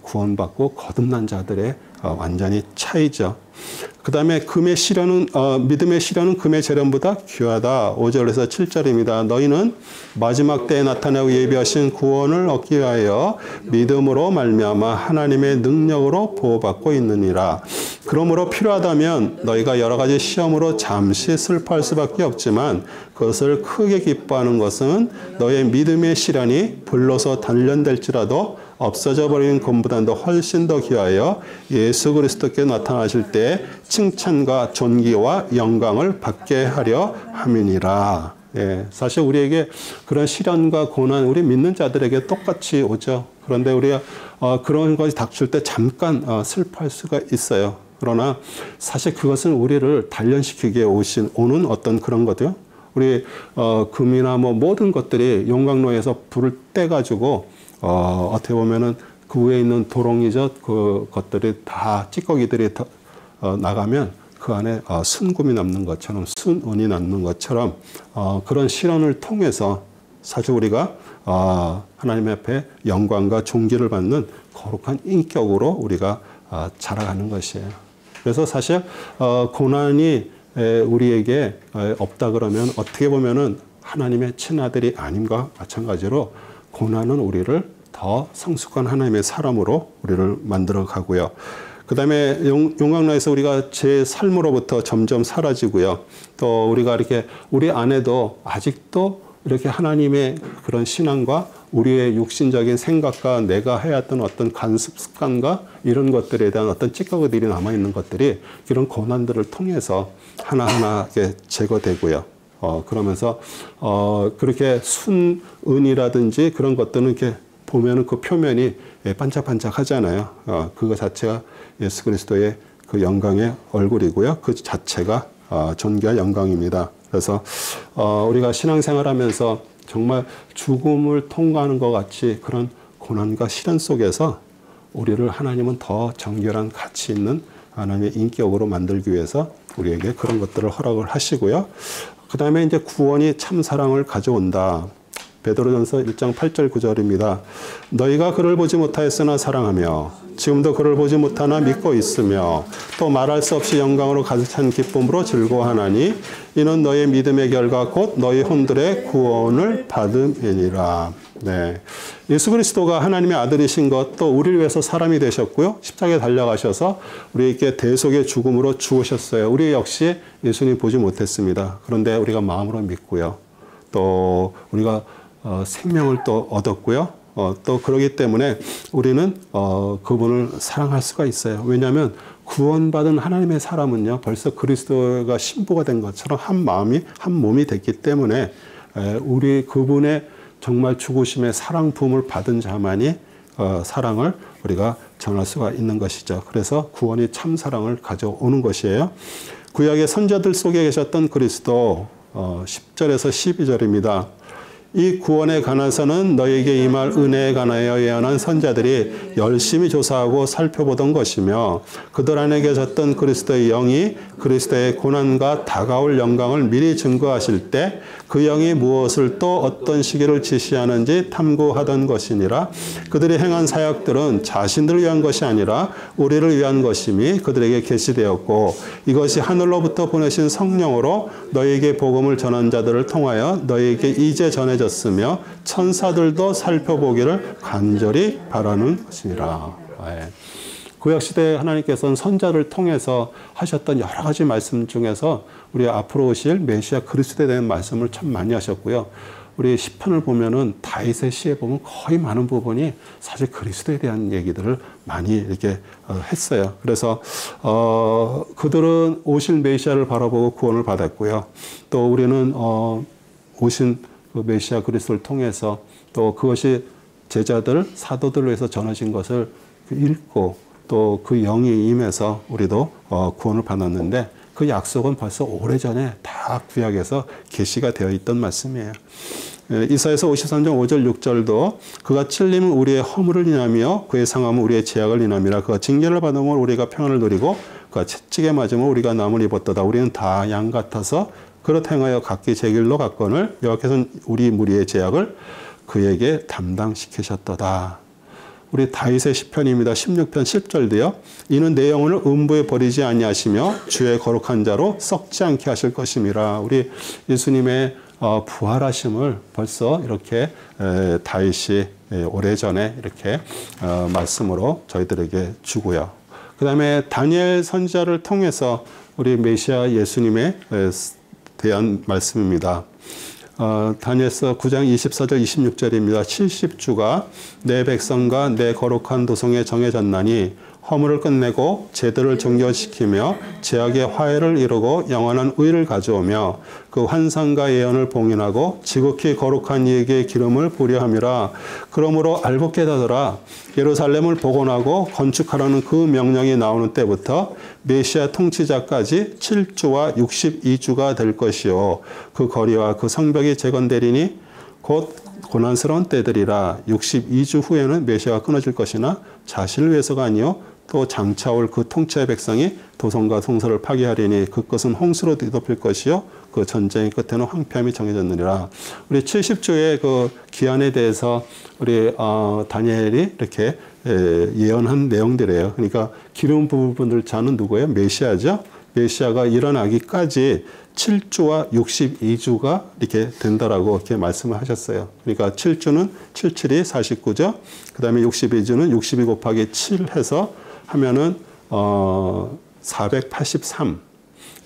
구원받고 거듭난 자들의 완전히 차이죠. 그 다음에 금의 시련은, 믿음의 시련은 금의 재련보다 귀하다. 5절에서 7절입니다. 너희는 마지막 때에 나타나고 예비하신 구원을 얻기 위하여 믿음으로 말미암아 하나님의 능력으로 보호받고 있느니라. 그러므로 필요하다면 너희가 여러 가지 시험으로 잠시 슬퍼할 수밖에 없지만 그것을 크게 기뻐하는 것은 너의 믿음의 시련이 불로서 단련될지라도 없어져 버리는 것보다도 훨씬 더 귀하여 예수 그리스도께 나타나실 때 칭찬과 존귀와 영광을 받게 하려 함이니라. 예, 사실 우리에게 그런 시련과 고난, 우리 믿는 자들에게 똑같이 오죠. 그런데 우리가 그런 것이 닥칠 때 잠깐 슬퍼할 수가 있어요. 그러나 사실 그것은 우리를 단련시키기에 오는 어떤 그런 거죠. 우리 금이나 뭐 모든 것들이 용광로에서 불을 떼가지고 어떻게 보면은 그 위에 있는 도롱이젓 그 것들이 다 찌꺼기들이 나가면 그 안에 순금이 남는 것처럼 순은이 남는 것처럼 그런 실현을 통해서 사실 우리가 하나님 앞에 영광과 존귀를 받는 거룩한 인격으로 우리가 자라가는 것이에요. 그래서 사실 고난이 우리에게 없다 그러면 어떻게 보면은 하나님의 친아들이 아님과 마찬가지로 고난은 우리를 더 성숙한 하나님의 사람으로 우리를 만들어 가고요. 그 다음에 용광로에서 우리가 제 삶으로부터 점점 사라지고요. 또 우리가 이렇게 우리 안에도 아직도 이렇게 하나님의 그런 신앙과 우리의 육신적인 생각과 내가 해왔던 어떤 간습 습관과 이런 것들에 대한 어떤 찌꺼기들이 남아있는 것들이 이런 고난들을 통해서 하나하나 제거되고요. 그러면서 그렇게 순은이라든지 그런 것들은 이렇게 보면은 그 표면이 반짝반짝 하잖아요. 그거 자체가 예수 그리스도의 그 영광의 얼굴이고요. 그 자체가 존귀한 영광입니다. 그래서 우리가 신앙생활 하면서 정말 죽음을 통과하는 것 같이 그런 고난과 시련 속에서 우리를 하나님은 더 정결한 가치 있는 하나님의 인격으로 만들기 위해서 우리에게 그런 것들을 허락을 하시고요. 그 다음에 이제 구원이 참 사랑을 가져온다. 베드로전서 1장 8절 9절입니다. 너희가 그를 보지 못하였으나 사랑하며 지금도 그를 보지 못하나 믿고 있으며 또 말할 수 없이 영광으로 가득 찬 기쁨으로 즐거워하나니 이는 너의 믿음의 결과 곧 너희 혼들의 구원을 받음이니라. 네. 예수 그리스도가 하나님의 아들이신 것, 또 우리를 위해서 사람이 되셨고요. 십자가에 달려가셔서 우리에게 대속의 죽음으로 죽으셨어요. 우리 역시 예수님 보지 못했습니다. 그런데 우리가 마음으로 믿고요. 또 우리가 생명을 또 얻었고요. 또 그러기 때문에 우리는 그분을 사랑할 수가 있어요. 왜냐하면 구원받은 하나님의 사람은요, 벌써 그리스도가 신부가 된 것처럼 한 마음이 한 몸이 됐기 때문에 우리 그분의 정말 죽으심의 사랑 부음을 받은 자만이 사랑을 우리가 전할 수가 있는 것이죠. 그래서 구원이 참 사랑을 가져오는 것이에요. 구약의 선자들 속에 계셨던 그리스도 10절에서 12절입니다. 이 구원에 관해서는 너에게 임할 은혜에 관하여 예언한 선자들이 열심히 조사하고 살펴보던 것이며 그들 안에 계셨던 그리스도의 영이 그리스도의 고난과 다가올 영광을 미리 증거하실 때 그 영이 무엇을 또 어떤 시기를 지시하는지 탐구하던 것이니라. 그들이 행한 사역들은 자신들을 위한 것이 아니라 우리를 위한 것임이 그들에게 계시되었고 이것이 하늘로부터 보내신 성령으로 너희에게 복음을 전한 자들을 통하여 너희에게 이제 전해졌으며 천사들도 살펴보기를 간절히 바라는 것이니라. 구약시대 하나님께서는 선자를 통해서 하셨던 여러 가지 말씀 중에서 우리 앞으로 오실 메시아 그리스도에 대한 말씀을 참 많이 하셨고요. 우리 시편을 보면은 다윗의 시에 보면 거의 많은 부분이 사실 그리스도에 대한 얘기들을 많이 이렇게 했어요. 그래서 그들은 오실 메시아를 바라보고 구원을 받았고요. 또 우리는 오신 그 메시아 그리스도를 통해서 또 그것이 제자들, 사도들을 위해서 전하신 것을 읽고 또 그 영이 임해서 우리도 구원을 받았는데 그 약속은 벌써 오래전에 다 구약에서 계시가 되어 있던 말씀이에요. 이사야서 53장 5절 6절도 그가 찔림은 우리의 허물을 인하며 그의 상함은 우리의 죄악을 인함이라. 그가 징계를 받으면 우리가 평안을 누리고 그가 채찍에 맞으면 우리가 남을 입었도다. 우리는 다 양 같아서 그렇다 행하여 각기 제 길로 갔거늘 여호와께서는 우리 무리의 죄악을 그에게 담당시키셨도다. 우리 다윗의 시편입니다. 16편 10절도요. 이는 내 영혼을 음부에 버리지 아니하시며 주의 거룩한 자로 썩지 않게 하실 것임이라. 우리 예수님의 부활하심을 벌써 이렇게 다윗이 오래전에 이렇게 말씀으로 저희들에게 주고요. 그 다음에 다니엘 선지자를 통해서 우리 메시아 예수님에 대한 말씀입니다. 다니엘서 9장 24절 26절입니다. 70주가 내 백성과 내 거룩한 도성에 정해졌나니 허물을 끝내고 제들을 정결시키며 제약의 화해를 이루고 영원한 의를 가져오며 그 환상과 예언을 봉인하고 지극히 거룩한 이에게 기름을 부려함이라. 그러므로 알고 깨닫으라. 예루살렘을 복원하고 건축하라는 그 명령이 나오는 때부터 메시아 통치자까지 7주와 62주가 될 것이요 그 거리와 그 성벽이 재건되리니 곧 고난스러운 때들이라 62주 후에는 메시아가 끊어질 것이나 자신을 위해서가 아니요 또 장차 올 그 통치의 백성이 도성과 성소를 파괴하리니 그것은 홍수로 뒤덮일 것이요 그 전쟁의 끝에는 황폐함이 정해졌느니라. 우리 70주의 그 기한에 대해서 우리 다니엘이 이렇게 예언한 내용들이에요. 그러니까 기름 부분을 자는 누구예요? 메시아죠. 메시아가 일어나기까지 7주와 62주가 이렇게 된다라고 이렇게 말씀을 하셨어요. 그러니까 7주는 77이 49죠. 그 다음에 62주는 62 곱하기 7 해서 하면은 483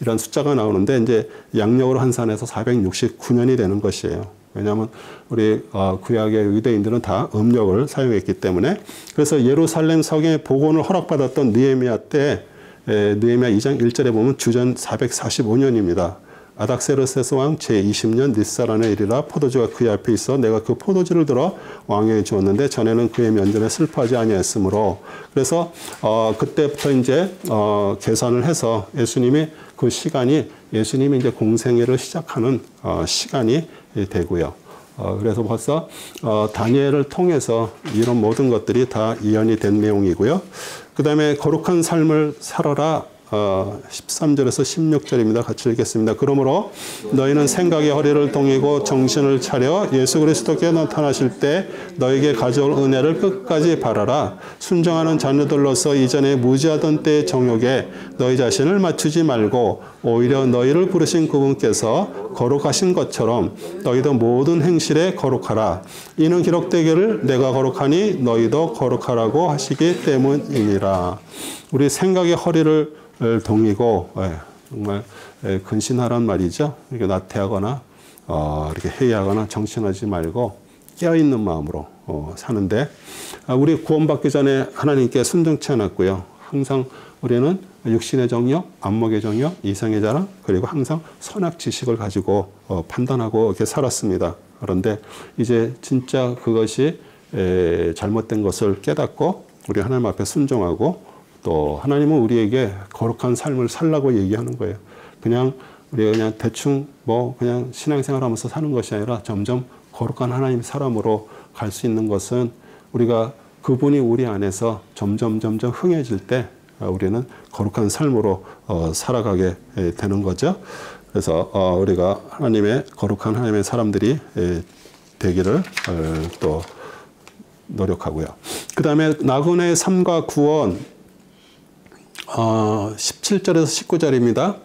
이런 숫자가 나오는데 이제 양력으로 환산해서 469년이 되는 것이에요. 왜냐하면 우리 구약의 유대인들은 다 음력을 사용했기 때문에. 그래서 예루살렘 성의 복원을 허락받았던 느헤미야 때 느헤미야 2장 1절에 보면 주전 445년입니다. 아닥세르세스 왕 제20년 닛사란의 일이라 포도주가 그의 앞에 있어 내가 그 포도주를 들어 왕에게 주었는데 전에는 그의 면전에 슬퍼하지 아니하였으므로. 그래서 그때부터 이제 계산을 해서 예수님이 그 시간이 예수님이 이제 공생애를 시작하는 시간이 되고요. 그래서 벌써 다니엘을 통해서 이런 모든 것들이 다 이연이 된 내용이고요. 그 다음에 거룩한 삶을 살아라. 13절에서 16절입니다. 같이 읽겠습니다. 그러므로 너희는 생각의 허리를 동이고 정신을 차려 예수 그리스도께 나타나실 때 너에게 가져올 은혜를 끝까지 바라라. 순종하는 자녀들로서 이전에 무지하던 때의 정욕에 너희 자신을 맞추지 말고 오히려 너희를 부르신 그분께서 거룩하신 것처럼 너희도 모든 행실에 거룩하라. 이는 기록되기를 내가 거룩하니 너희도 거룩하라고 하시기 때문이니라. 우리 생각의 허리를 동이고 정말 근신하란 말이죠. 이렇게 나태하거나 이렇게 회의하거나 정신하지 말고 깨어있는 마음으로 사는데 우리 구원받기 전에 하나님께 순종치 않았고요. 항상 우리는 육신의 정욕, 안목의 정욕, 이성의 자랑 그리고 항상 선악 지식을 가지고 판단하고 이렇게 살았습니다. 그런데 이제 진짜 그것이 잘못된 것을 깨닫고 우리 하나님 앞에 순종하고 또 하나님은 우리에게 거룩한 삶을 살라고 얘기하는 거예요. 그냥 우리가 그냥 대충 그냥 신앙생활하면서 사는 것이 아니라 점점 거룩한 하나님 사람으로 갈 수 있는 것은 우리가 그분이 우리 안에서 점점 흥해질 때 우리는 거룩한 삶으로 살아가게 되는 거죠. 그래서 우리가 하나님의 거룩한 하나님의 사람들이 되기를 또 노력하고요. 그 다음에 나그네의 삶과 구원 17절에서 19절입니다.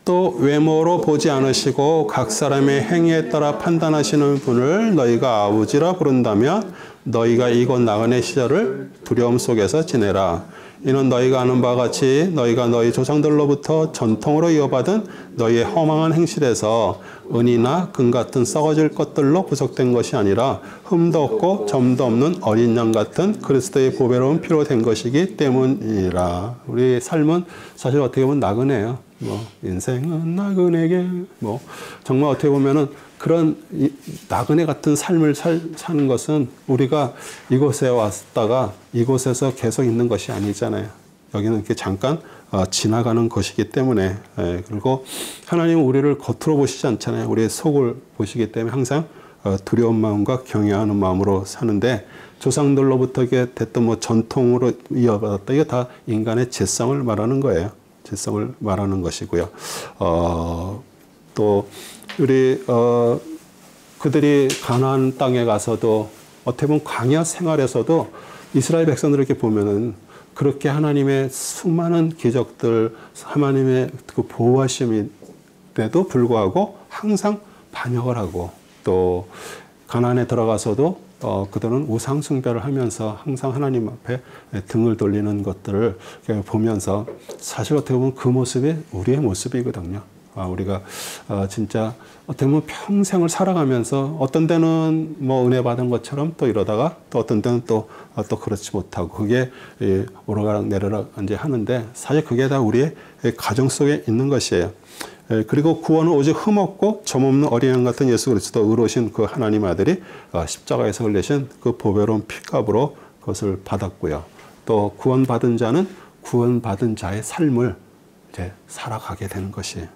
또 외모로 보지 않으시고 각 사람의 행위에 따라 판단하시는 분을 너희가 아버지라 부른다면 너희가 이곳 나그네 시절을 두려움 속에서 지내라. 이는 너희가 아는 바와 같이 너희가 너희 조상들로부터 전통으로 이어받은 너희의 허망한 행실에서 은이나 금 같은 썩어질 것들로 부속된 것이 아니라 흠도 없고 점도 없는 어린 양 같은 그리스도의 보배로운 피로 된 것이기 때문이라. 우리 삶은 사실 어떻게 보면 나그네예요. 인생은 나그네게 정말 어떻게 보면은 그런 나그네 같은 삶을 사는 것은 우리가 이곳에 왔다가 이곳에서 계속 있는 것이 아니잖아요. 여기는 이렇게 잠깐 지나가는 것이기 때문에 그리고 하나님은 우리를 겉으로 보시지 않잖아요. 우리의 속을 보시기 때문에 항상 두려운 마음과 경외하는 마음으로 사는데 조상들로부터 이게 됐던 전통으로 이어받았다. 이게 다 인간의 죄성을 말하는 거예요. 죄성을 말하는 것이고요. 또 우리 그들이 가나안 땅에 가서도 어떻게 보면 광야 생활에서도 이스라엘 백성들을 이렇게 보면은 그렇게 하나님의 수많은 기적들, 하나님의 그 보호하심에도 불구하고 항상 반역을 하고 또 가나안에 들어가서도 그들은 우상 숭배를 하면서 항상 하나님 앞에 등을 돌리는 것들을 보면서 사실 어떻게 보면 그 모습이 우리의 모습이거든요. 우리가 진짜 어떻게 보면 평생을 살아가면서 어떤 때는 은혜 받은 것처럼 또 이러다가 또 어떤 때는 또 그렇지 못하고 그게 오르가락 내리락 이제 하는데 사실 그게 다 우리의 가정 속에 있는 것이에요. 그리고 구원은 오직 흠없고 점없는 어린 양 같은 예수 그리스도 의로우신 그 하나님 아들이 십자가에서 흘리신 그 보배로운 피값으로 그것을 받았고요. 또 구원받은 자는 구원받은 자의 삶을 이제 살아가게 되는 것이에요.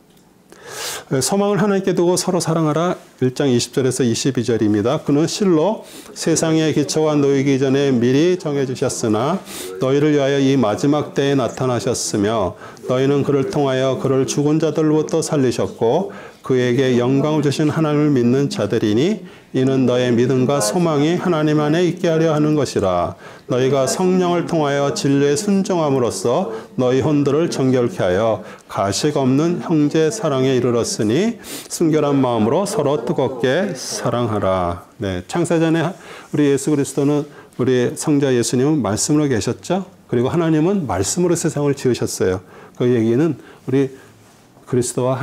소망을 하나님께 두고 서로 사랑하라. 1장 20절에서 22절입니다. 그는 실로 세상의 기초가 놓이기 전에 미리 정해주셨으나 너희를 위하여 이 마지막 때에 나타나셨으며 너희는 그를 통하여 그를 죽은 자들로부터 살리셨고 그에게 영광을 주신 하나님을 믿는 자들이니 이는 너의 믿음과 소망이 하나님 안에 있게 하려 하는 것이라. 너희가 성령을 통하여 진리에 순종함으로써 너희 혼들을 정결케 하여 가식 없는 형제 사랑에 이르렀으니 순결한 마음으로 서로 뜨겁게 사랑하라. 네, 창세전에 우리 예수 그리스도는 우리 성자 예수님은 말씀으로 계셨죠. 그리고 하나님은 말씀으로 세상을 지으셨어요. 그 얘기는 우리 그리스도와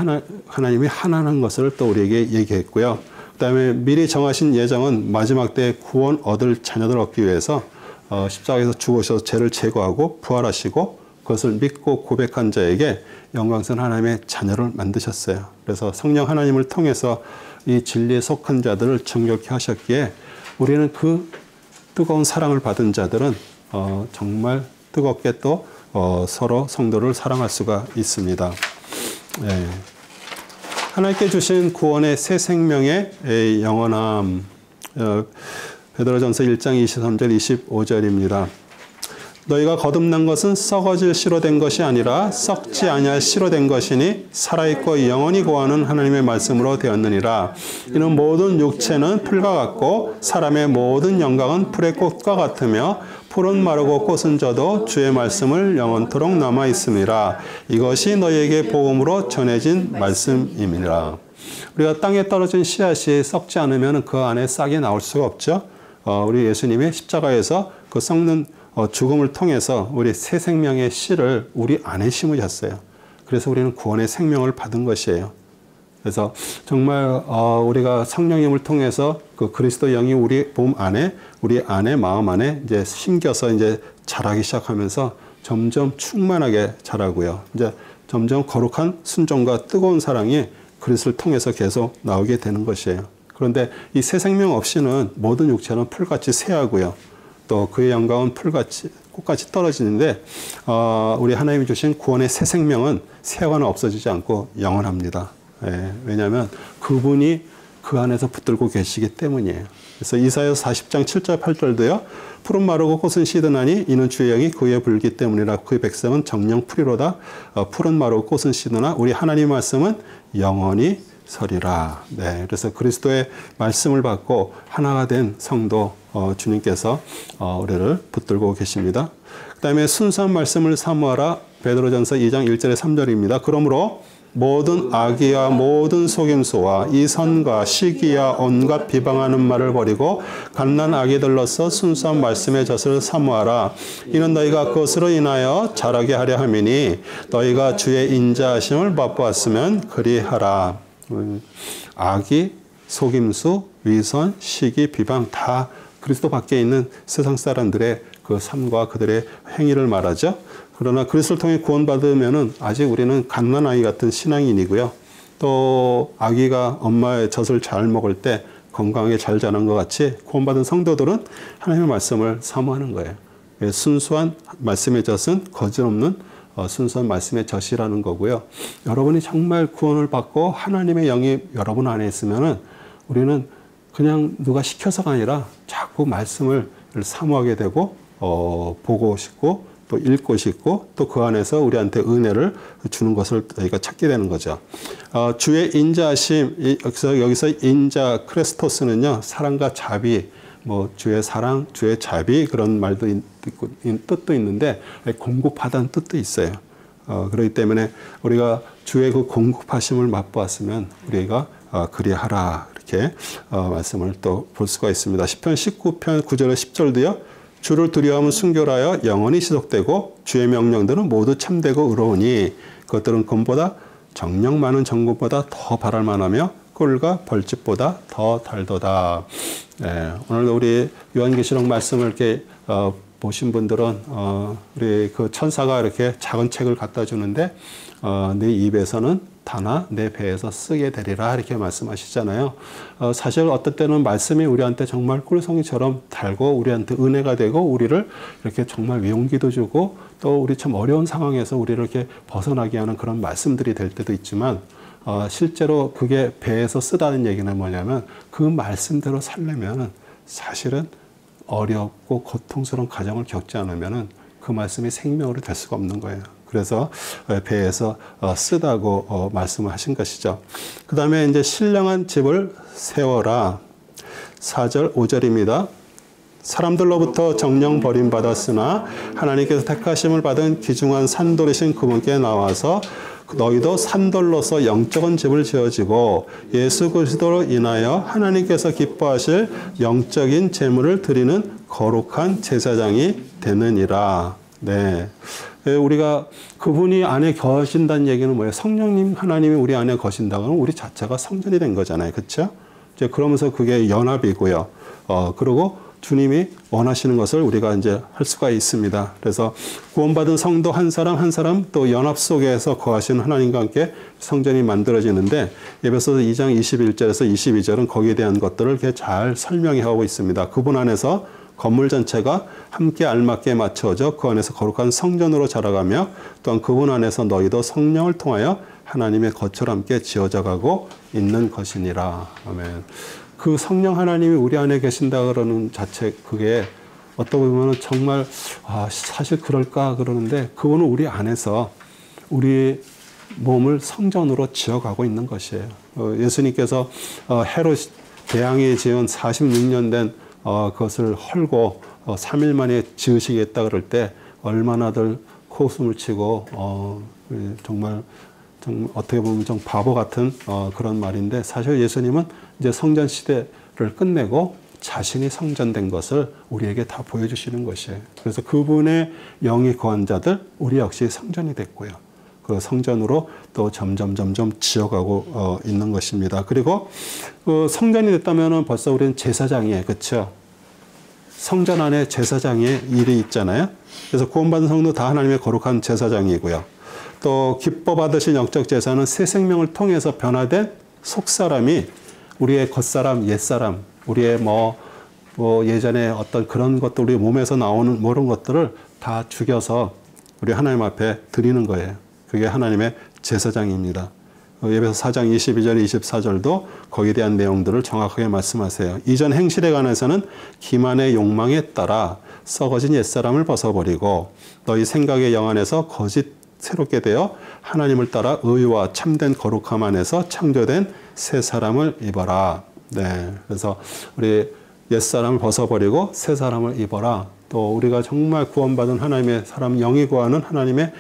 하나님이 하나라는 것을 또 우리에게 얘기했고요. 그 다음에 미리 정하신 예정은 마지막 때 구원 얻을 자녀들 얻기 위해서 십자가에서 죽으셔서 죄를 제거하고 부활하시고 그것을 믿고 고백한 자에게 영광스러운 하나님의 자녀를 만드셨어요. 그래서 성령 하나님을 통해서 이 진리에 속한 자들을 정결케 하셨기에 우리는 그 뜨거운 사랑을 받은 자들은 정말 뜨겁게 또 서로 성도를 사랑할 수가 있습니다. 네. 하나님께 주신 구원의 새 생명의 영원함. 베드로전서 1장 23절 25절입니다. 너희가 거듭난 것은 썩어질 씨로 된 것이 아니라 썩지 아니할 씨로 된 것이니 살아있고 영원히 거하는 하나님의 말씀으로 되었느니라. 이는 모든 육체는 풀과 같고 사람의 모든 영광은 풀의 꽃과 같으며 풀은 마르고 꽃은 져도 주의 말씀을 영원토록 남아 있음이라. 이것이 너희에게 복음으로 전해진 말씀임이라. 우리가 땅에 떨어진 씨앗이 썩지 않으면 그 안에 싹이 나올 수가 없죠. 우리 예수님이 십자가에서 그 썩는 죽음을 통해서 우리 새 생명의 씨를 우리 안에 심으셨어요. 그래서 우리는 구원의 생명을 받은 것이에요. 그래서 정말 우리가 성령님을 통해서 그 그리스도 영이 우리 몸 안에, 우리 안에 마음 안에 이제 심겨서 이제 자라기 시작하면서 점점 충만하게 자라고요. 이제 점점 거룩한 순종과 뜨거운 사랑이 그리스도를 통해서 계속 나오게 되는 것이에요. 그런데 이 새 생명 없이는 모든 육체는 풀같이 쇠하고요. 또 그의 영광은 풀같이 꽃같이 떨어지는데 우리 하나님이 주신 구원의 새 생명은 쇠하거나 없어지지 않고 영원합니다. 예, 왜냐하면 그분이 그 안에서 붙들고 계시기 때문이에요. 그래서 이사야서 40장 7절 8절도요. 푸른 마르고 꽃은 시드나니 이는 주의 영이 그에 불기 때문이라. 그의 백성은 정령 풀이로다. 푸른 마르고 꽃은 시드나 우리 하나님 말씀은 영원히 서리라. 네, 그래서 그리스도의 말씀을 받고 하나가 된 성도 주님께서 우리를 붙들고 계십니다. 그 다음에 순수한 말씀을 사모하라. 베드로전서 2장 1절에 3절입니다. 그러므로 모든 악의와 모든 속임수와 이선과 시기와 온갖 비방하는 말을 버리고 갓난 아기들로서 순수한 말씀의 젖을 사모하라. 이는 너희가 그것으로 인하여 자라게 하려 함이니 너희가 주의 인자하심을 맛보았으면 그리하라. 악의, 속임수, 위선, 시기, 비방 다 그리스도 밖에 있는 세상 사람들의 그 삶과 그들의 행위를 말하죠. 그러나 그리스도를 통해 구원받으면은 아직 우리는 갓난아이 같은 신앙인이고요. 또 아기가 엄마의 젖을 잘 먹을 때 건강하게 잘 자란 것 같이 구원받은 성도들은 하나님의 말씀을 사모하는 거예요. 순수한 말씀의 젖은 거짓 없는 순수한 말씀의 젖이라는 거고요. 여러분이 정말 구원을 받고 하나님의 영이 여러분 안에 있으면은 우리는 그냥 누가 시켜서가 아니라 자꾸 말씀을 사모하게 되고 보고 싶고 또 읽고 싶고 또 그 안에서 우리한테 은혜를 주는 것을 저희가 찾게 되는 거죠. 주의 인자하심, 여기서 인자 크레스토스는요, 사랑과 자비, 뭐 주의 사랑, 주의 자비 그런 말도 있고 뜻도 있는데 공급하다는 뜻도 있어요. 그렇기 때문에 우리가 주의 그 공급하심을 맛보았으면 우리가 그리하라 이렇게 말씀을 또 볼 수가 있습니다. 시편 19편 9절에 10절도요. 주를 두려워하면 순결하여 영원히 지속되고 주의 명령들은 모두 참되고 의로우니 그것들은 금보다 정령 많은 정금보다 더 바랄 만하며 꿀과 벌집보다 더 달도다. 네, 오늘도 우리 요한계시록 말씀을 이렇게 보신 분들은 우리 그 천사가 이렇게 작은 책을 갖다 주는데 네 입에서는 다나 내 배에서 쓰게 되리라 이렇게 말씀하시잖아요. 사실 어떤 때는 말씀이 우리한테 정말 꿀송이처럼 달고 우리한테 은혜가 되고 우리를 이렇게 정말 용기도 주고 또 우리 참 어려운 상황에서 우리를 이렇게 벗어나게 하는 그런 말씀들이 될 때도 있지만 실제로 그게 배에서 쓰다는 얘기는 뭐냐면 그 말씀대로 살려면 사실은 어렵고 고통스러운 과정을 겪지 않으면 그 말씀이 생명으로 될 수가 없는 거예요. 그래서 배에서 쓰다고 말씀을 하신 것이죠. 그 다음에 이제 신령한 집을 세워라. 4절, 5절입니다. 사람들로부터 정령 버림받았으나 하나님께서 택하심을 받은 귀중한 산돌이신 그분께 나와서 너희도 산돌로서 영적인 집을 지어지고 예수 그리스도로 인하여 하나님께서 기뻐하실 영적인 제물을 드리는 거룩한 제사장이 되느니라. 네. 우리가 그분이 안에 거하신다는 얘기는 뭐예요? 성령님 하나님이 우리 안에 거신다고 하면 우리 자체가 성전이 된 거잖아요. 그렇죠? 이제 그러면서 그게 연합이고요. 그리고 주님이 원하시는 것을 우리가 이제 할 수가 있습니다. 그래서 구원받은 성도 한 사람 한 사람 또 연합 속에서 거하시는 하나님과 함께 성전이 만들어지는데 에베소서 2장 21절에서 22절은 거기에 대한 것들을 이렇게 잘 설명하고 있습니다. 그분 안에서 건물 전체가 함께 알맞게 맞춰져 그 안에서 거룩한 성전으로 자라가며 또한 그분 안에서 너희도 성령을 통하여 하나님의 거처로 함께 지어져 가고 있는 것이니라. 아멘. 그 성령 하나님이 우리 안에 계신다 그러는 자체 그게 어떻게 보면 정말 사실 그럴까 그러는데 그거는 우리 안에서 우리 몸을 성전으로 지어가고 있는 것이에요. 예수님께서 헤롯 대왕이 지은 46년 된 그것을 헐고 3일 만에 지으시겠다 그럴 때 얼마나들 코웃음을 치고 정말 어떻게 보면 좀 바보 같은 그런 말인데 사실 예수님은 이제 성전 시대를 끝내고 자신이 성전된 것을 우리에게 다 보여주시는 것이에요. 그래서 그분의 영이 거한 자들 우리 역시 성전이 됐고요. 그 성전으로 또 점점 지어가고 있는 것입니다. 그리고 그 성전이 됐다면은 벌써 우리는 제사장이에요. 그렇죠? 성전 안에 제사장의 일이 있잖아요. 그래서 구원받은 성도 다 하나님의 거룩한 제사장이고요. 또 기뻐 받으신 영적 제사는 새 생명을 통해서 변화된 속사람이 우리의 겉사람, 옛사람, 우리의 뭐 예전에 어떤 그런 것들 우리 몸에서 나오는 모든 것들을 다 죽여서 우리 하나님 앞에 드리는 거예요. 그게 하나님의 제사장입니다. 에베소 4장 22절, 24절도 거기에 대한 내용들을 정확하게 말씀하세요. 이전 행실에 관해서는 기만의 욕망에 따라 썩어진 옛사람을 벗어버리고 너희 생각의 영 안에서 거짓 새롭게 되어 하나님을 따라 의와 참된 거룩함 안에서 창조된 새 사람을 입어라. 네, 그래서 우리 옛사람을 벗어버리고 새 사람을 입어라. 또 우리가 정말 구원받은 하나님의 사람 영이 구하는 하나님의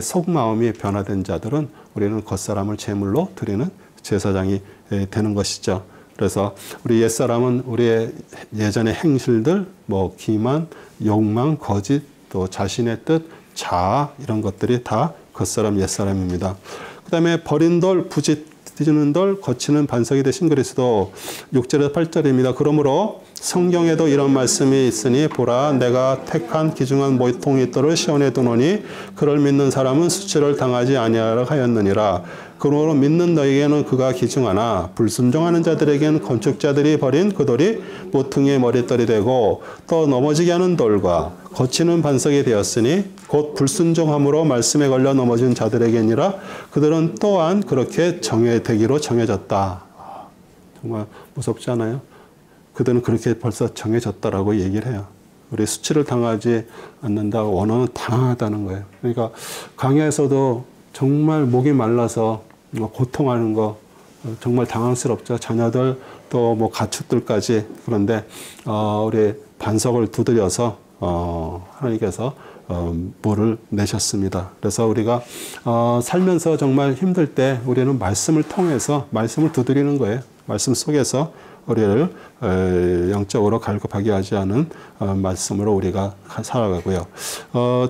속마음이 변화된 자들은 우리는 겉사람을 제물로 드리는 제사장이 되는 것이죠. 그래서 우리 옛사람은 우리의 예전의 행실들, 뭐 기만, 욕망, 거짓, 또 자신의 뜻, 자아 이런 것들이 다 겉사람, 옛사람입니다. 그 다음에 버린 돌, 부딪히는 돌, 거치는 반석이 되신 그리스도 6절에서 8절입니다. 그러므로 성경에도 이런 말씀이 있으니 보라 내가 택한 귀중한 모퉁이돌을 시온에 두노니 그를 믿는 사람은 수치를 당하지 아니하라 하였느니라. 그러므로 믿는 너희에게는 그가 귀중하나 불순종하는 자들에게는 건축자들이 버린 그 돌이 모퉁이의 머릿돌이 되고 또 넘어지게 하는 돌과 거치는 반석이 되었으니 곧 불순종함으로 말씀에 걸려 넘어진 자들에게니라. 그들은 또한 그렇게 정해되기로 정해졌다. 정말 무섭지 않아요? 그들은 그렇게 벌써 정해졌다라고 얘기를 해요. 우리 수치를 당하지 않는다고 원어는 당하다는 거예요. 그러니까 강야에서도 정말 목이 말라서 고통하는 거 정말 당황스럽죠. 자녀들 또 뭐 가축들까지. 그런데 우리 반석을 두드려서 하나님께서 물을 내셨습니다. 그래서 우리가 살면서 정말 힘들 때 우리는 말씀을 통해서 말씀을 두드리는 거예요. 말씀 속에서 우리를 영적으로 갈급하게 하지 않은 말씀으로 우리가 살아가고요.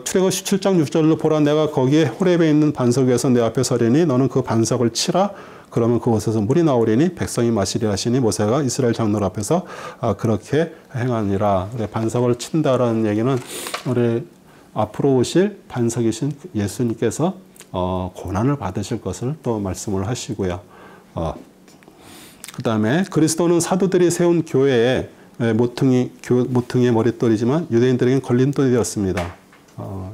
출애굽 17장 6절로 보라 내가 거기에 호렙에 있는 반석 위에서 내 앞에 서리니 너는 그 반석을 치라. 그러면 그곳에서 물이 나오리니 백성이 마시리라 하시니 모세가 이스라엘 장로들 앞에서 그렇게 행하니라. 반석을 친다라는 얘기는 우리 앞으로 오실 반석이신 예수님께서 고난을 받으실 것을 또 말씀을 하시고요. 그 다음에 그리스도는 사도들이 세운 교회의 모퉁이의 머릿돌이지만 유대인들에게는 걸림돌이 되었습니다.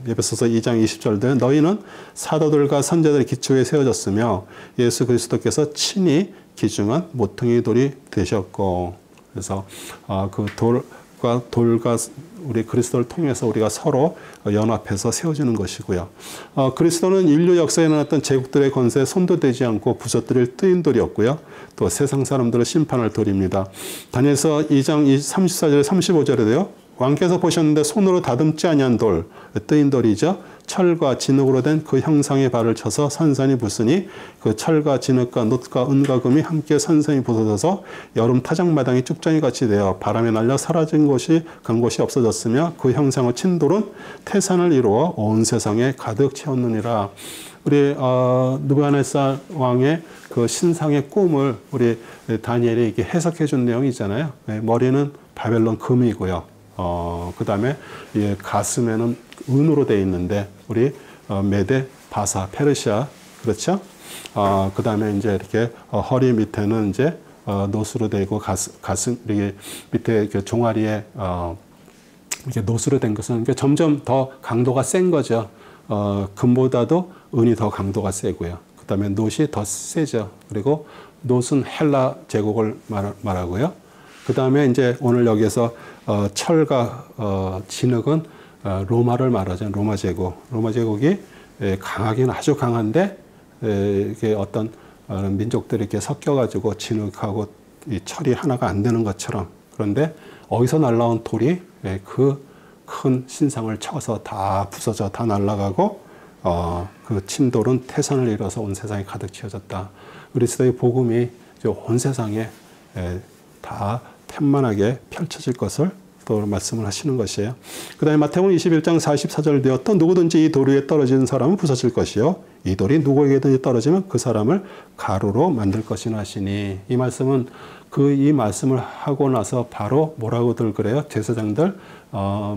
에베소서 2장 20절에 너희는 사도들과 선자들의 기초에 세워졌으며 예수 그리스도께서 친히 기중한 모퉁이 돌이 되셨고. 그래서 그 돌과 우리 그리스도를 통해서 우리가 서로 연합해서 세워지는 것이고요. 그리스도는 인류 역사에 일어났던 제국들의 권세에 손도 대지 않고 부서뜨릴 뜨인 돌이었고요. 또 세상 사람들을 심판할 돌입니다. 다니엘서 2장 34절 35절에도요. 왕께서 보셨는데 손으로 다듬지 아니한 돌, 뜨인 돌이죠. 철과 진흙으로 된 그 형상의 발을 쳐서 산산이 부수니 그 철과 진흙과 놋과 은과 금이 함께 산산이 부서져서 여름 타작마당이 쭉정이 같이 되어 바람에 날려 사라진 곳이 간 곳이 없어졌으며 그 형상의 친 돌은 태산을 이루어 온 세상에 가득 채웠느니라. 우리 느부갓네살 왕의 그 신상의 꿈을 우리 다니엘이 이렇게 해석해 준 내용이 있잖아요. 머리는 바벨론 금이고요. 그 다음에 가슴에는 은으로 되어 있는데 우리 메데, 바사, 페르시아 그렇죠? 그 다음에 이제 이렇게 허리 밑에는 이제 노수로 되고 가슴 이렇게 밑에 이렇게 종아리에 이렇게 노수로 된 것은 점점 더 강도가 센 거죠. 금보다도 은이 더 강도가 세고요. 그 다음에 놋이 더 세죠. 그리고 놋은 헬라 제국을 말하고요. 그 다음에 이제 오늘 여기에서 철과 진흙은 로마를 말하죠. 로마 제국. 로마 제국이 강하긴 아주 강한데 이게 어떤 민족들이 이렇게 섞여가지고 진흙하고 이 철이 하나가 안 되는 것처럼. 그런데 어디서 날라온 돌이 그 큰 신상을 쳐서 다 부서져 다 날아가고 그 친돌은 태산을 이뤄서 온 세상에 가득 채워졌다. 그리스도의 복음이 온 세상에 다 편만하게 펼쳐질 것을 또 말씀을 하시는 것이에요. 그 다음에 마태복음 21장 44절 되어 또 누구든지 이 돌 위에 떨어지는 사람은 부서질 것이요 이 돌이 누구에게든지 떨어지면 그 사람을 가루로 만들 것이나 하시니. 이 말씀은 이 말씀을 하고 나서 바로 뭐라고들 그래요? 제사장들,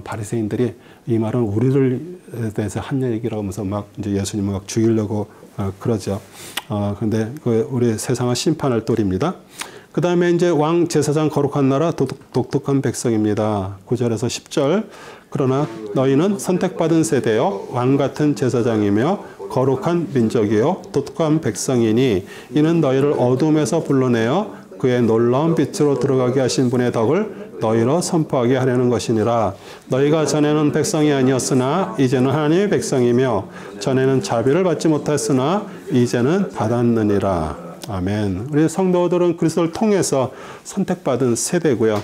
바리새인들이 이 말은 우리를 대해서 한 얘기라고 하면서 막 이제 예수님을 막 죽이려고 그러죠. 근데 그 우리 세상을 심판할 돌입니다. 그 다음에 이제 왕 제사장 거룩한 나라 독특한 백성입니다. 9절에서 10절. 그러나 너희는 선택받은 세대여 왕 같은 제사장이며 거룩한 민족이요 독특한 백성이니 이는 너희를 어둠에서 불러내어 그의 놀라운 빛으로 들어가게 하신 분의 덕을 너희로 선포하게 하려는 것이니라. 너희가 전에는 백성이 아니었으나 이제는 하나님의 백성이며 전에는 자비를 받지 못했으나 이제는 받았느니라. 아멘. 우리 성도들은 그리스도를 통해서 선택받은 세대고요.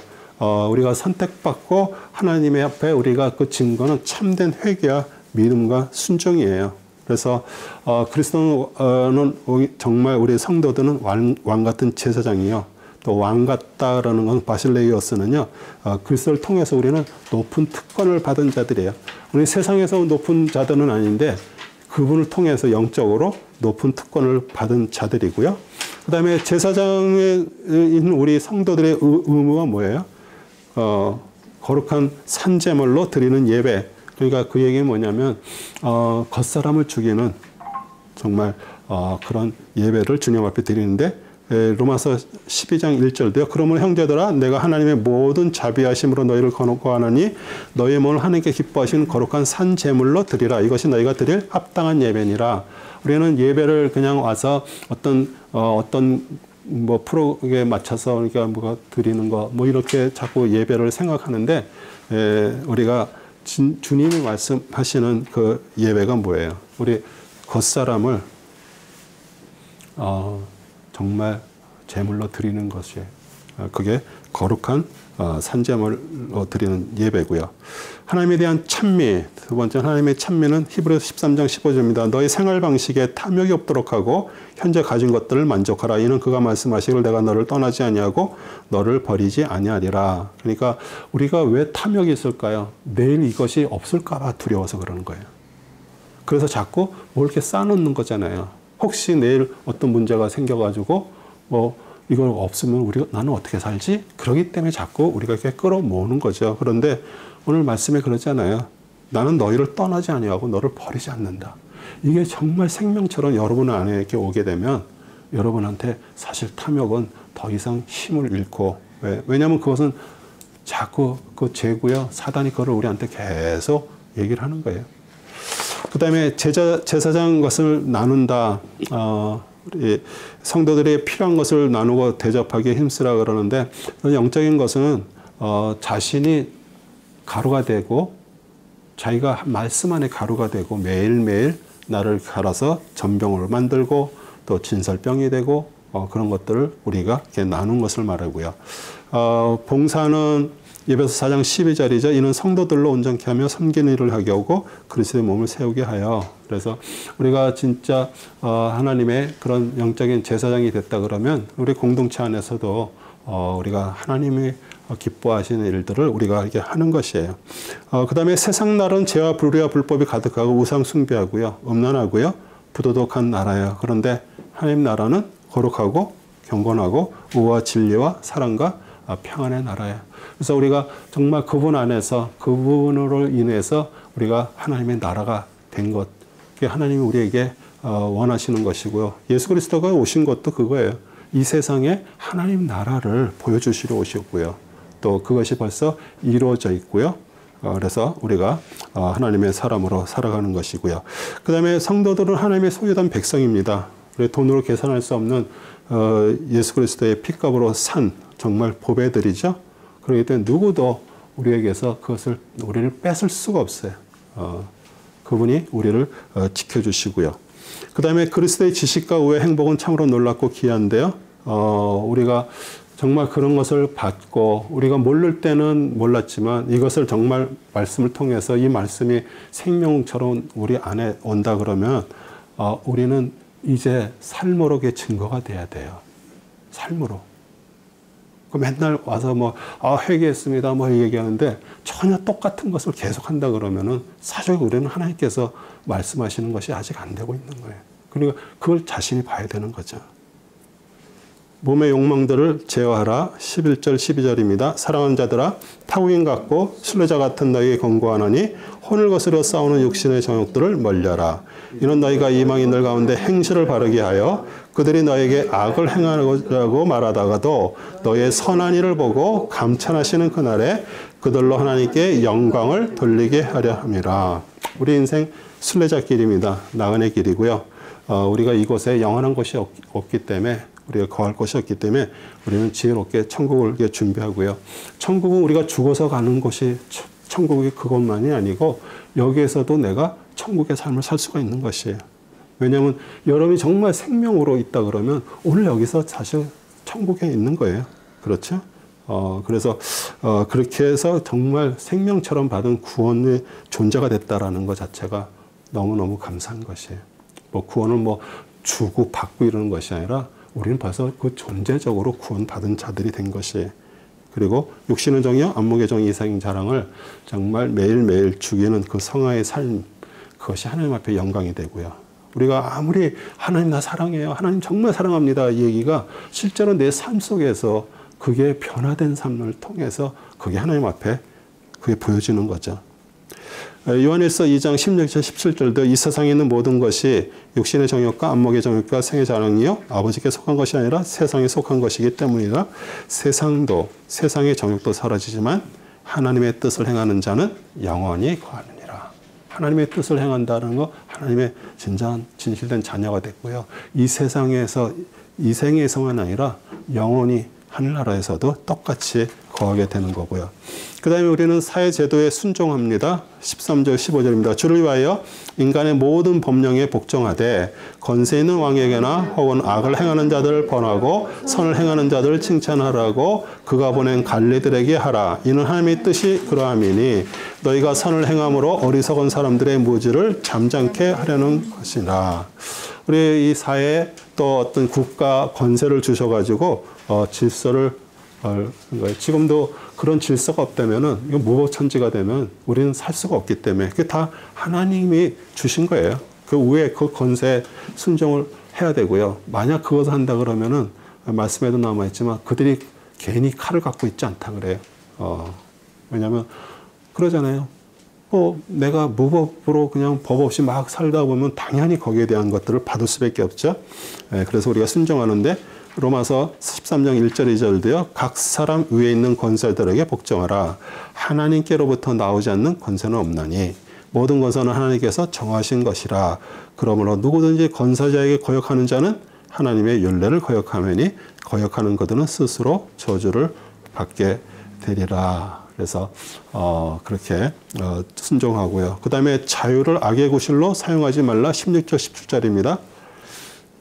우리가 선택받고 하나님의 앞에 우리가 그 증거는 참된 회개와 믿음과 순종이에요. 그래서 그리스도는 정말 우리 성도들은 왕 같은 제사장이요. 또 왕 같다라는 건 바실레이어스는요. 그리스도를 통해서 우리는 높은 특권을 받은 자들이에요. 우리 세상에서 높은 자들은 아닌데 그분을 통해서 영적으로 높은 특권을 받은 자들이고요. 그 다음에 제사장에 있는 우리 성도들의 의무가 뭐예요? 거룩한 산제물로 드리는 예배. 그러니까 그 얘기는 뭐냐면 겉사람을 죽이는 정말 그런 예배를 주님 앞에 드리는데 로마서 12장 1절도요. 그러므로 형제들아 내가 하나님의 모든 자비하심으로 너희를 권고하노니 너희의 몸을 하나님께 기뻐하시는 거룩한 산 제물로 드리라. 이것이 너희가 드릴 합당한 예배니라. 우리는 예배를 그냥 와서 어떤 뭐 프로에 맞춰서 그러니까 뭐가 드리는 거 뭐 이렇게 자꾸 예배를 생각하는데 우리가 주님이 말씀하시는 그 예배가 뭐예요? 우리 겉사람을 정말 제물로 드리는 것이에요. 그게 거룩한 산제물로 드리는 예배고요. 하나님에 대한 찬미, 두 번째 하나님의 찬미는 히브리서 13장 15절입니다. 너희 생활 방식에 탐욕이 없도록 하고 현재 가진 것들을 만족하라. 이는 그가 말씀하시기를 내가 너를 떠나지 아니하고 너를 버리지 아니하리라. 그러니까 우리가 왜 탐욕이 있을까요? 내일 이것이 없을까 봐 두려워서 그러는 거예요. 그래서 자꾸 뭘 이렇게 쌓아놓는 거잖아요. 혹시 내일 어떤 문제가 생겨가지고 이걸 없으면 나는 어떻게 살지? 그러기 때문에 자꾸 우리가 이렇게 끌어모으는 거죠. 그런데 오늘 말씀에 그러잖아요. 나는 너희를 떠나지 아니하고 너를 버리지 않는다. 이게 정말 생명처럼 여러분 안에 이렇게 오게 되면 여러분한테 사실 탐욕은 더 이상 힘을 잃고 왜냐하면 그것은 자꾸 그 죄고요. 사단이 그걸 우리한테 계속 얘기를 하는 거예요. 그 다음에 제사장 것을 나눈다. 우리 성도들이 필요한 것을 나누고 대접하기에 힘쓰라 그러는데, 영적인 것은 자신이 가루가 되고 자기가 말씀 안에 가루가 되고 매일매일 나를 갈아서 전병으로 만들고 또 진설병이 되고 그런 것들을 우리가 이렇게 나눈 것을 말하고요. 봉사는 에베소 4장 12절이죠. 이는 성도들로 온전케 하며 섬기는 일을 하게 하고 그리스도의 몸을 세우게 하여. 그래서 우리가 진짜 하나님의 그런 영적인 제사장이 됐다 그러면 우리 공동체 안에서도 우리가 하나님이 기뻐하시는 일들을 우리가 이렇게 하는 것이에요. 그 다음에 세상 날은 죄와 불의와 불법이 가득하고 우상 숭배하고요, 음란하고요, 부도덕한 나라예요. 그런데 하나님 나라는 거룩하고 경건하고 의와 진리와 사랑과 평안의 나라예요. 그래서 우리가 정말 그분 안에서, 그분으로 인해서 우리가 하나님의 나라가 된 것, 그게 하나님이 우리에게 원하시는 것이고요. 예수 그리스도가 오신 것도 그거예요. 이 세상에 하나님 나라를 보여주시러 오셨고요. 또 그것이 벌써 이루어져 있고요. 그래서 우리가 하나님의 사람으로 살아가는 것이고요. 그 다음에 성도들은 하나님의 소유된 백성입니다. 우리 돈으로 계산할 수 없는 예수 그리스도의 피값으로 산 정말 보배들이죠. 그렇기 때문에 누구도 우리에게서 그것을 우리를 뺏을 수가 없어요. 그분이 우리를 지켜주시고요. 그 다음에 그리스도의 지식과 의의 행복은 참으로 놀랍고 귀한데요. 우리가 정말 그런 것을 받고 우리가 모를 때는 몰랐지만 이것을 정말 말씀을 통해서 이 말씀이 생명처럼 우리 안에 온다 그러면 우리는 이제 삶으로의 증거가 돼야 돼요. 삶으로. 맨날 와서 회개했습니다 얘기하는데 전혀 똑같은 것을 계속 한다 그러면은 사실 우리는 하나님께서 말씀하시는 것이 아직 안 되고 있는 거예요. 그러니까 그걸 자신이 봐야 되는 거죠. 몸의 욕망들을 제어하라. 11절 12절입니다. 사랑하는 자들아 타국인 같고 순례자 같은 너희에게 권고하노니 혼을 거스려 싸우는 육신의 정욕들을 멀려라. 이는 너희가 이방인들 가운데 행실을 바르게 하여 그들이 너에게 악을 행하려고 말하다가도 너의 선한 일을 보고 감찬하시는 그날에 그들로 하나님께 영광을 돌리게 하려 함이라. 우리 인생 순례자길입니다. 나그네 길이고요. 우리가 이곳에 영원한 것이 없기 때문에 우리가 거할 것이 없기 때문에 우리는 지혜롭게 천국을 준비하고요. 천국은 우리가 죽어서 가는 것이 천국이 그것만이 아니고 여기에서도 내가 천국의 삶을 살 수가 있는 것이에요. 왜냐하면 여러분이 정말 생명으로 있다 그러면 오늘 여기서 사실 천국에 있는 거예요. 그렇죠? 그래서 그렇게 해서 정말 생명처럼 받은 구원의 존재가 됐다라는 것 자체가 너무너무 감사한 것이에요. 구원을 주고 받고 이러는 것이 아니라 우리는 벌써 그 존재적으로 구원받은 자들이 된 것이에요. 그리고 육신의 정의와 안목의 정의 이상의 자랑을 정말 매일매일 죽이는 그 성화의 삶, 그것이 하나님 앞에 영광이 되고요. 우리가 아무리 하나님 나 사랑해요, 하나님 정말 사랑합니다 이 얘기가 실제로 내 삶 속에서 그게 변화된 삶을 통해서 그게 하나님 앞에 그게 보여지는 거죠. 요한일서 2장 16절 17절도 이 세상에 있는 모든 것이 육신의 정욕과 안목의 정욕과 생의 자랑이요 아버지께 속한 것이 아니라 세상에 속한 것이기 때문이라. 세상도 세상의 정욕도 사라지지만 하나님의 뜻을 행하는 자는 영원히 거하느니라. 하나님의 뜻을 행한다는 거 하나님의 진실된 자녀가 됐고요. 이 세상에서 이 생에서만 아니라 영원히 하늘나라에서도 똑같이 거하게 되는 거고요. 그 다음에 우리는 사회제도에 순종합니다. 13절 15절입니다. 주를 위하여 인간의 모든 법령에 복종하되 권세 있는 왕에게나 혹은 악을 행하는 자들을 번하고 선을 행하는 자들을 칭찬하라고 그가 보낸 관리들에게 하라. 이는 하나님의 뜻이 그러함이니 너희가 선을 행함으로 어리석은 사람들의 무지를 잠잠케 하려는 것이라. 우리 이 사회에 또 어떤 국가 권세를 주셔가지고 질서를 지금도 그런 질서가 없다면은 이거 무법천지가 되면 우리는 살 수가 없기 때문에 그게 다 하나님이 주신 거예요. 그 위에 그 권세 순종을 해야 되고요. 만약 그것을 한다 그러면은 말씀에도 남아있지만 그들이 괜히 칼을 갖고 있지 않다 그래요. 왜냐하면 그러잖아요. 내가 무법으로 그냥 법 없이 막 살다 보면 당연히 거기에 대한 것들을 받을 수밖에 없죠. 그래서 우리가 순종하는데 로마서 13장 1절 2절도요. 각 사람 위에 있는 권세들에게 복종하라. 하나님께로부터 나오지 않는 권세는 없나니 모든 권세는 하나님께서 정하신 것이라. 그러므로 누구든지 권세자에게 거역하는 자는 하나님의 율례를 거역하매니 거역하는 그들은 스스로 저주를 받게 되리라. 그래서 그렇게 순종하고요. 그 다음에 자유를 악의 구실로 사용하지 말라. 16절 17절입니다.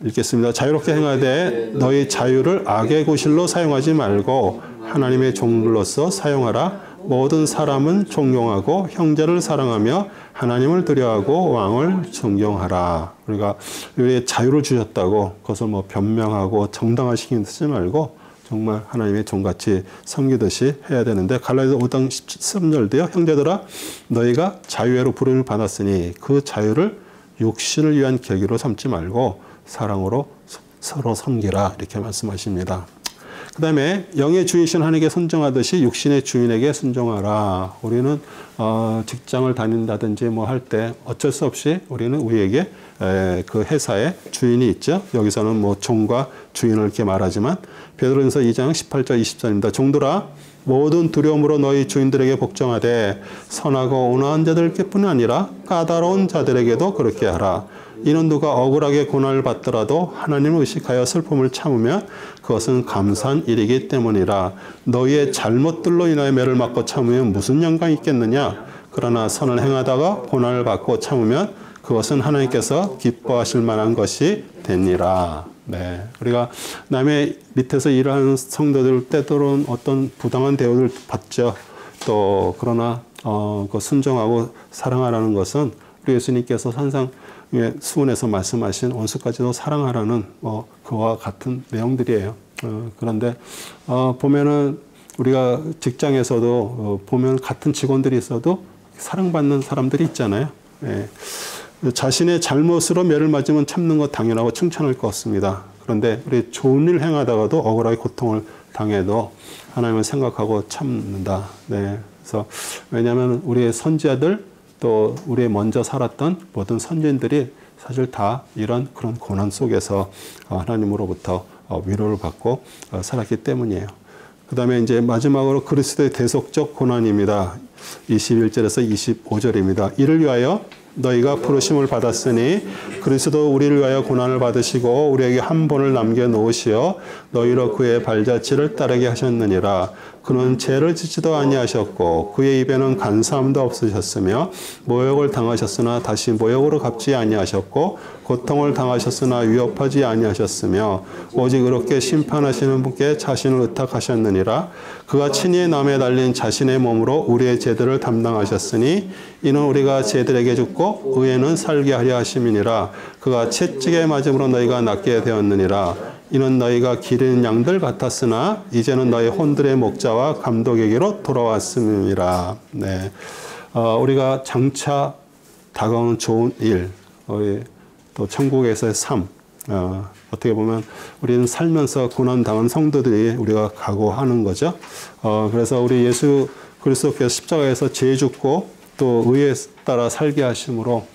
읽겠습니다. 자유롭게 행하되 너희 자유를 악의 구실로 사용하지 말고 하나님의 종들로서 사용하라. 모든 사람은 존경하고 형제를 사랑하며 하나님을 두려워하고 왕을 존경하라. 우리가 우리의 자유를 주셨다고 그것을 뭐 변명하고 정당화시키는 쓰지 말고 정말 하나님의 종같이 섬기듯이 해야 되는데, 갈라디아서 5장 13절도요. 형제들아 너희가 자유회로 부름을 받았으니 그 자유를 육신을 위한 계기로 삼지 말고 사랑으로 서로 섬기라. 이렇게 말씀하십니다. 그 다음에 영의 주인이신 하나님께 순종하듯이 육신의 주인에게 순종하라. 우리는 직장을 다닌다든지 뭐 할 때 어쩔 수 없이 우리는 우리에게 그 회사에 주인이 있죠. 여기서는 뭐 종과 주인을 이렇게 말하지만 베드로전서 2장 18절 20절입니다. 종들아 모든 두려움으로 너희 주인들에게 복종하되 선하고 온화한 자들께뿐 아니라 까다로운 자들에게도 그렇게 하라. 이는 누가 억울하게 고난을 받더라도 하나님을 의식하여 슬픔을 참으면 그것은 감사한 일이기 때문이라. 너희의 잘못들로 인하여 매를 맞고 참으면 무슨 영광이 있겠느냐. 그러나 선을 행하다가 고난을 받고 참으면 그것은 하나님께서 기뻐하실 만한 것이 되니라. 네, 우리가 남의 밑에서 일하는 성도들 때때로는 어떤 부당한 대우를 받죠. 또 그러나 그 순종하고 사랑하라는 것은 우리 예수님께서 항상 수훈에서 말씀하신 원수까지도 사랑하라는 그와 같은 내용들이에요. 그런데 보면은 우리가 직장에서도 보면 같은 직원들이 있어도 사랑받는 사람들이 있잖아요. 예. 자신의 잘못으로 매를 맞으면 참는 것 당연하고 칭찬할 것 같습니다. 그런데 우리 좋은 일 행하다가도 억울하게 고통을 당해도 하나님을 생각하고 참는다. 네. 그래서 왜냐하면 우리의 선지자들 또 우리의 먼저 살았던 모든 선진들이 사실 다 이런 그런 고난 속에서 하나님으로부터 위로를 받고 살았기 때문이에요. 그 다음에 이제 마지막으로 그리스도의 대속적 고난입니다. 21절에서 25절입니다. 이를 위하여 너희가 부르심을 받았으니 그리스도 우리를 위하여 고난을 받으시고 우리에게 한 본을 남겨놓으시어 너희로 그의 발자취를 따르게 하셨느니라. 그는 죄를 짓지도 아니하셨고 그의 입에는 간사함도 없으셨으며 모욕을 당하셨으나 다시 모욕으로 갚지 아니하셨고 고통을 당하셨으나 위협하지 아니하셨으며 오직 그렇게 심판하시는 분께 자신을 의탁하셨느니라. 그가 친히 남에 달린 자신의 몸으로 우리의 죄들을 담당하셨으니 이는 우리가 죄들에게 죽고 의에는 살게 하려 하심이니라. 그가 채찍에 맞음으로 너희가 낫게 되었느니라. 이는 너희가 기르는 양들 같았으나 이제는 너희 혼들의 목자와 감독에게로 돌아왔음이라. 네, 우리가 장차 다가오는 좋은 일, 또 천국에서의 삶, 어떻게 보면 우리는 살면서 고난당한 성도들이 우리가 각오하는 거죠. 그래서 우리 예수 그리스도께서 십자가에서 죄 죽고 또 의에 따라 살게 하심으로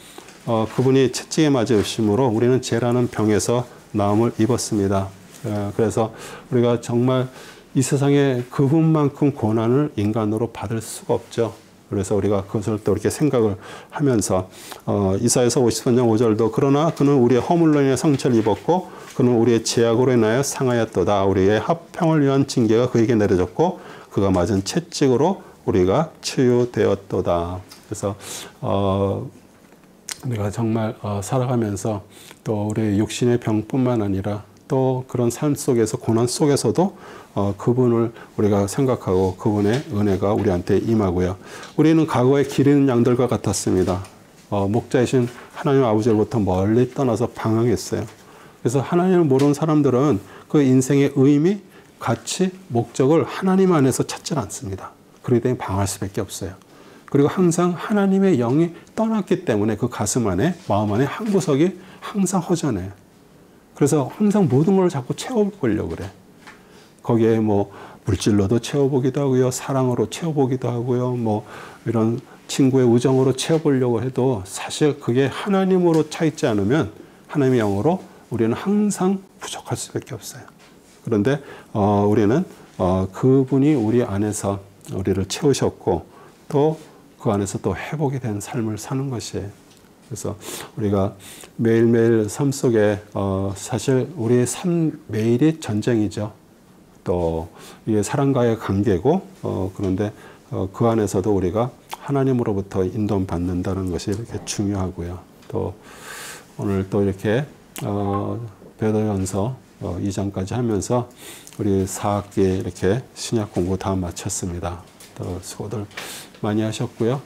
그분이 채찍에 맞으심으로 우리는 죄라는 병에서 나음을 입었습니다. 그래서 우리가 정말 이 세상에 그분만큼 고난을 인간으로 받을 수가 없죠. 그래서 우리가 그것을 또 이렇게 생각을 하면서 이사야서 53장 5절도 그러나 그는 우리의 허물로 인해 상처를 입었고 그는 우리의 죄악으로 인하여 상하였도다. 우리의 합평을 위한 징계가 그에게 내려졌고 그가 맞은 채찍으로 우리가 치유되었도다. 그래서 우리가 정말 살아가면서 또 우리의 육신의 병뿐만 아니라 또 그런 삶 속에서 고난 속에서도 그분을 우리가 생각하고 그분의 은혜가 우리한테 임하고요. 우리는 과거에 기르는 양들과 같았습니다. 목자이신 하나님 아버지로부터 멀리 떠나서 방황했어요. 그래서 하나님을 모르는 사람들은 그 인생의 의미, 가치, 목적을 하나님 안에서 찾지 않습니다. 그러기 때문에 방황할 수밖에 없어요. 그리고 항상 하나님의 영이 떠났기 때문에 그 가슴 안에, 마음 안에 한 구석이 항상 허전해요. 그래서 항상 모든 걸 자꾸 채워보려고 그래. 거기에 뭐 물질로도 채워보기도 하고요. 사랑으로 채워보기도 하고요. 뭐 이런 친구의 우정으로 채워보려고 해도 사실 그게 하나님으로 차 있지 않으면 하나님의 영으로 우리는 항상 부족할 수밖에 없어요. 그런데 우리는 그분이 우리 안에서 우리를 채우셨고 또 그 안에서 또 회복이 된 삶을 사는 것이에요. 그래서 우리가 매일매일 삶 속에 사실 우리의 삶 매일이 전쟁이죠. 또 이게 사람과의 관계고 그런데 그 안에서도 우리가 하나님으로부터 인도받는다는 것이 이렇게 중요하고요. 또 오늘 또 이렇게 베드로전서 2장까지 하면서 우리 4학기 이렇게 신약 공부 다 마쳤습니다. 또 수고들 많이 하셨고요.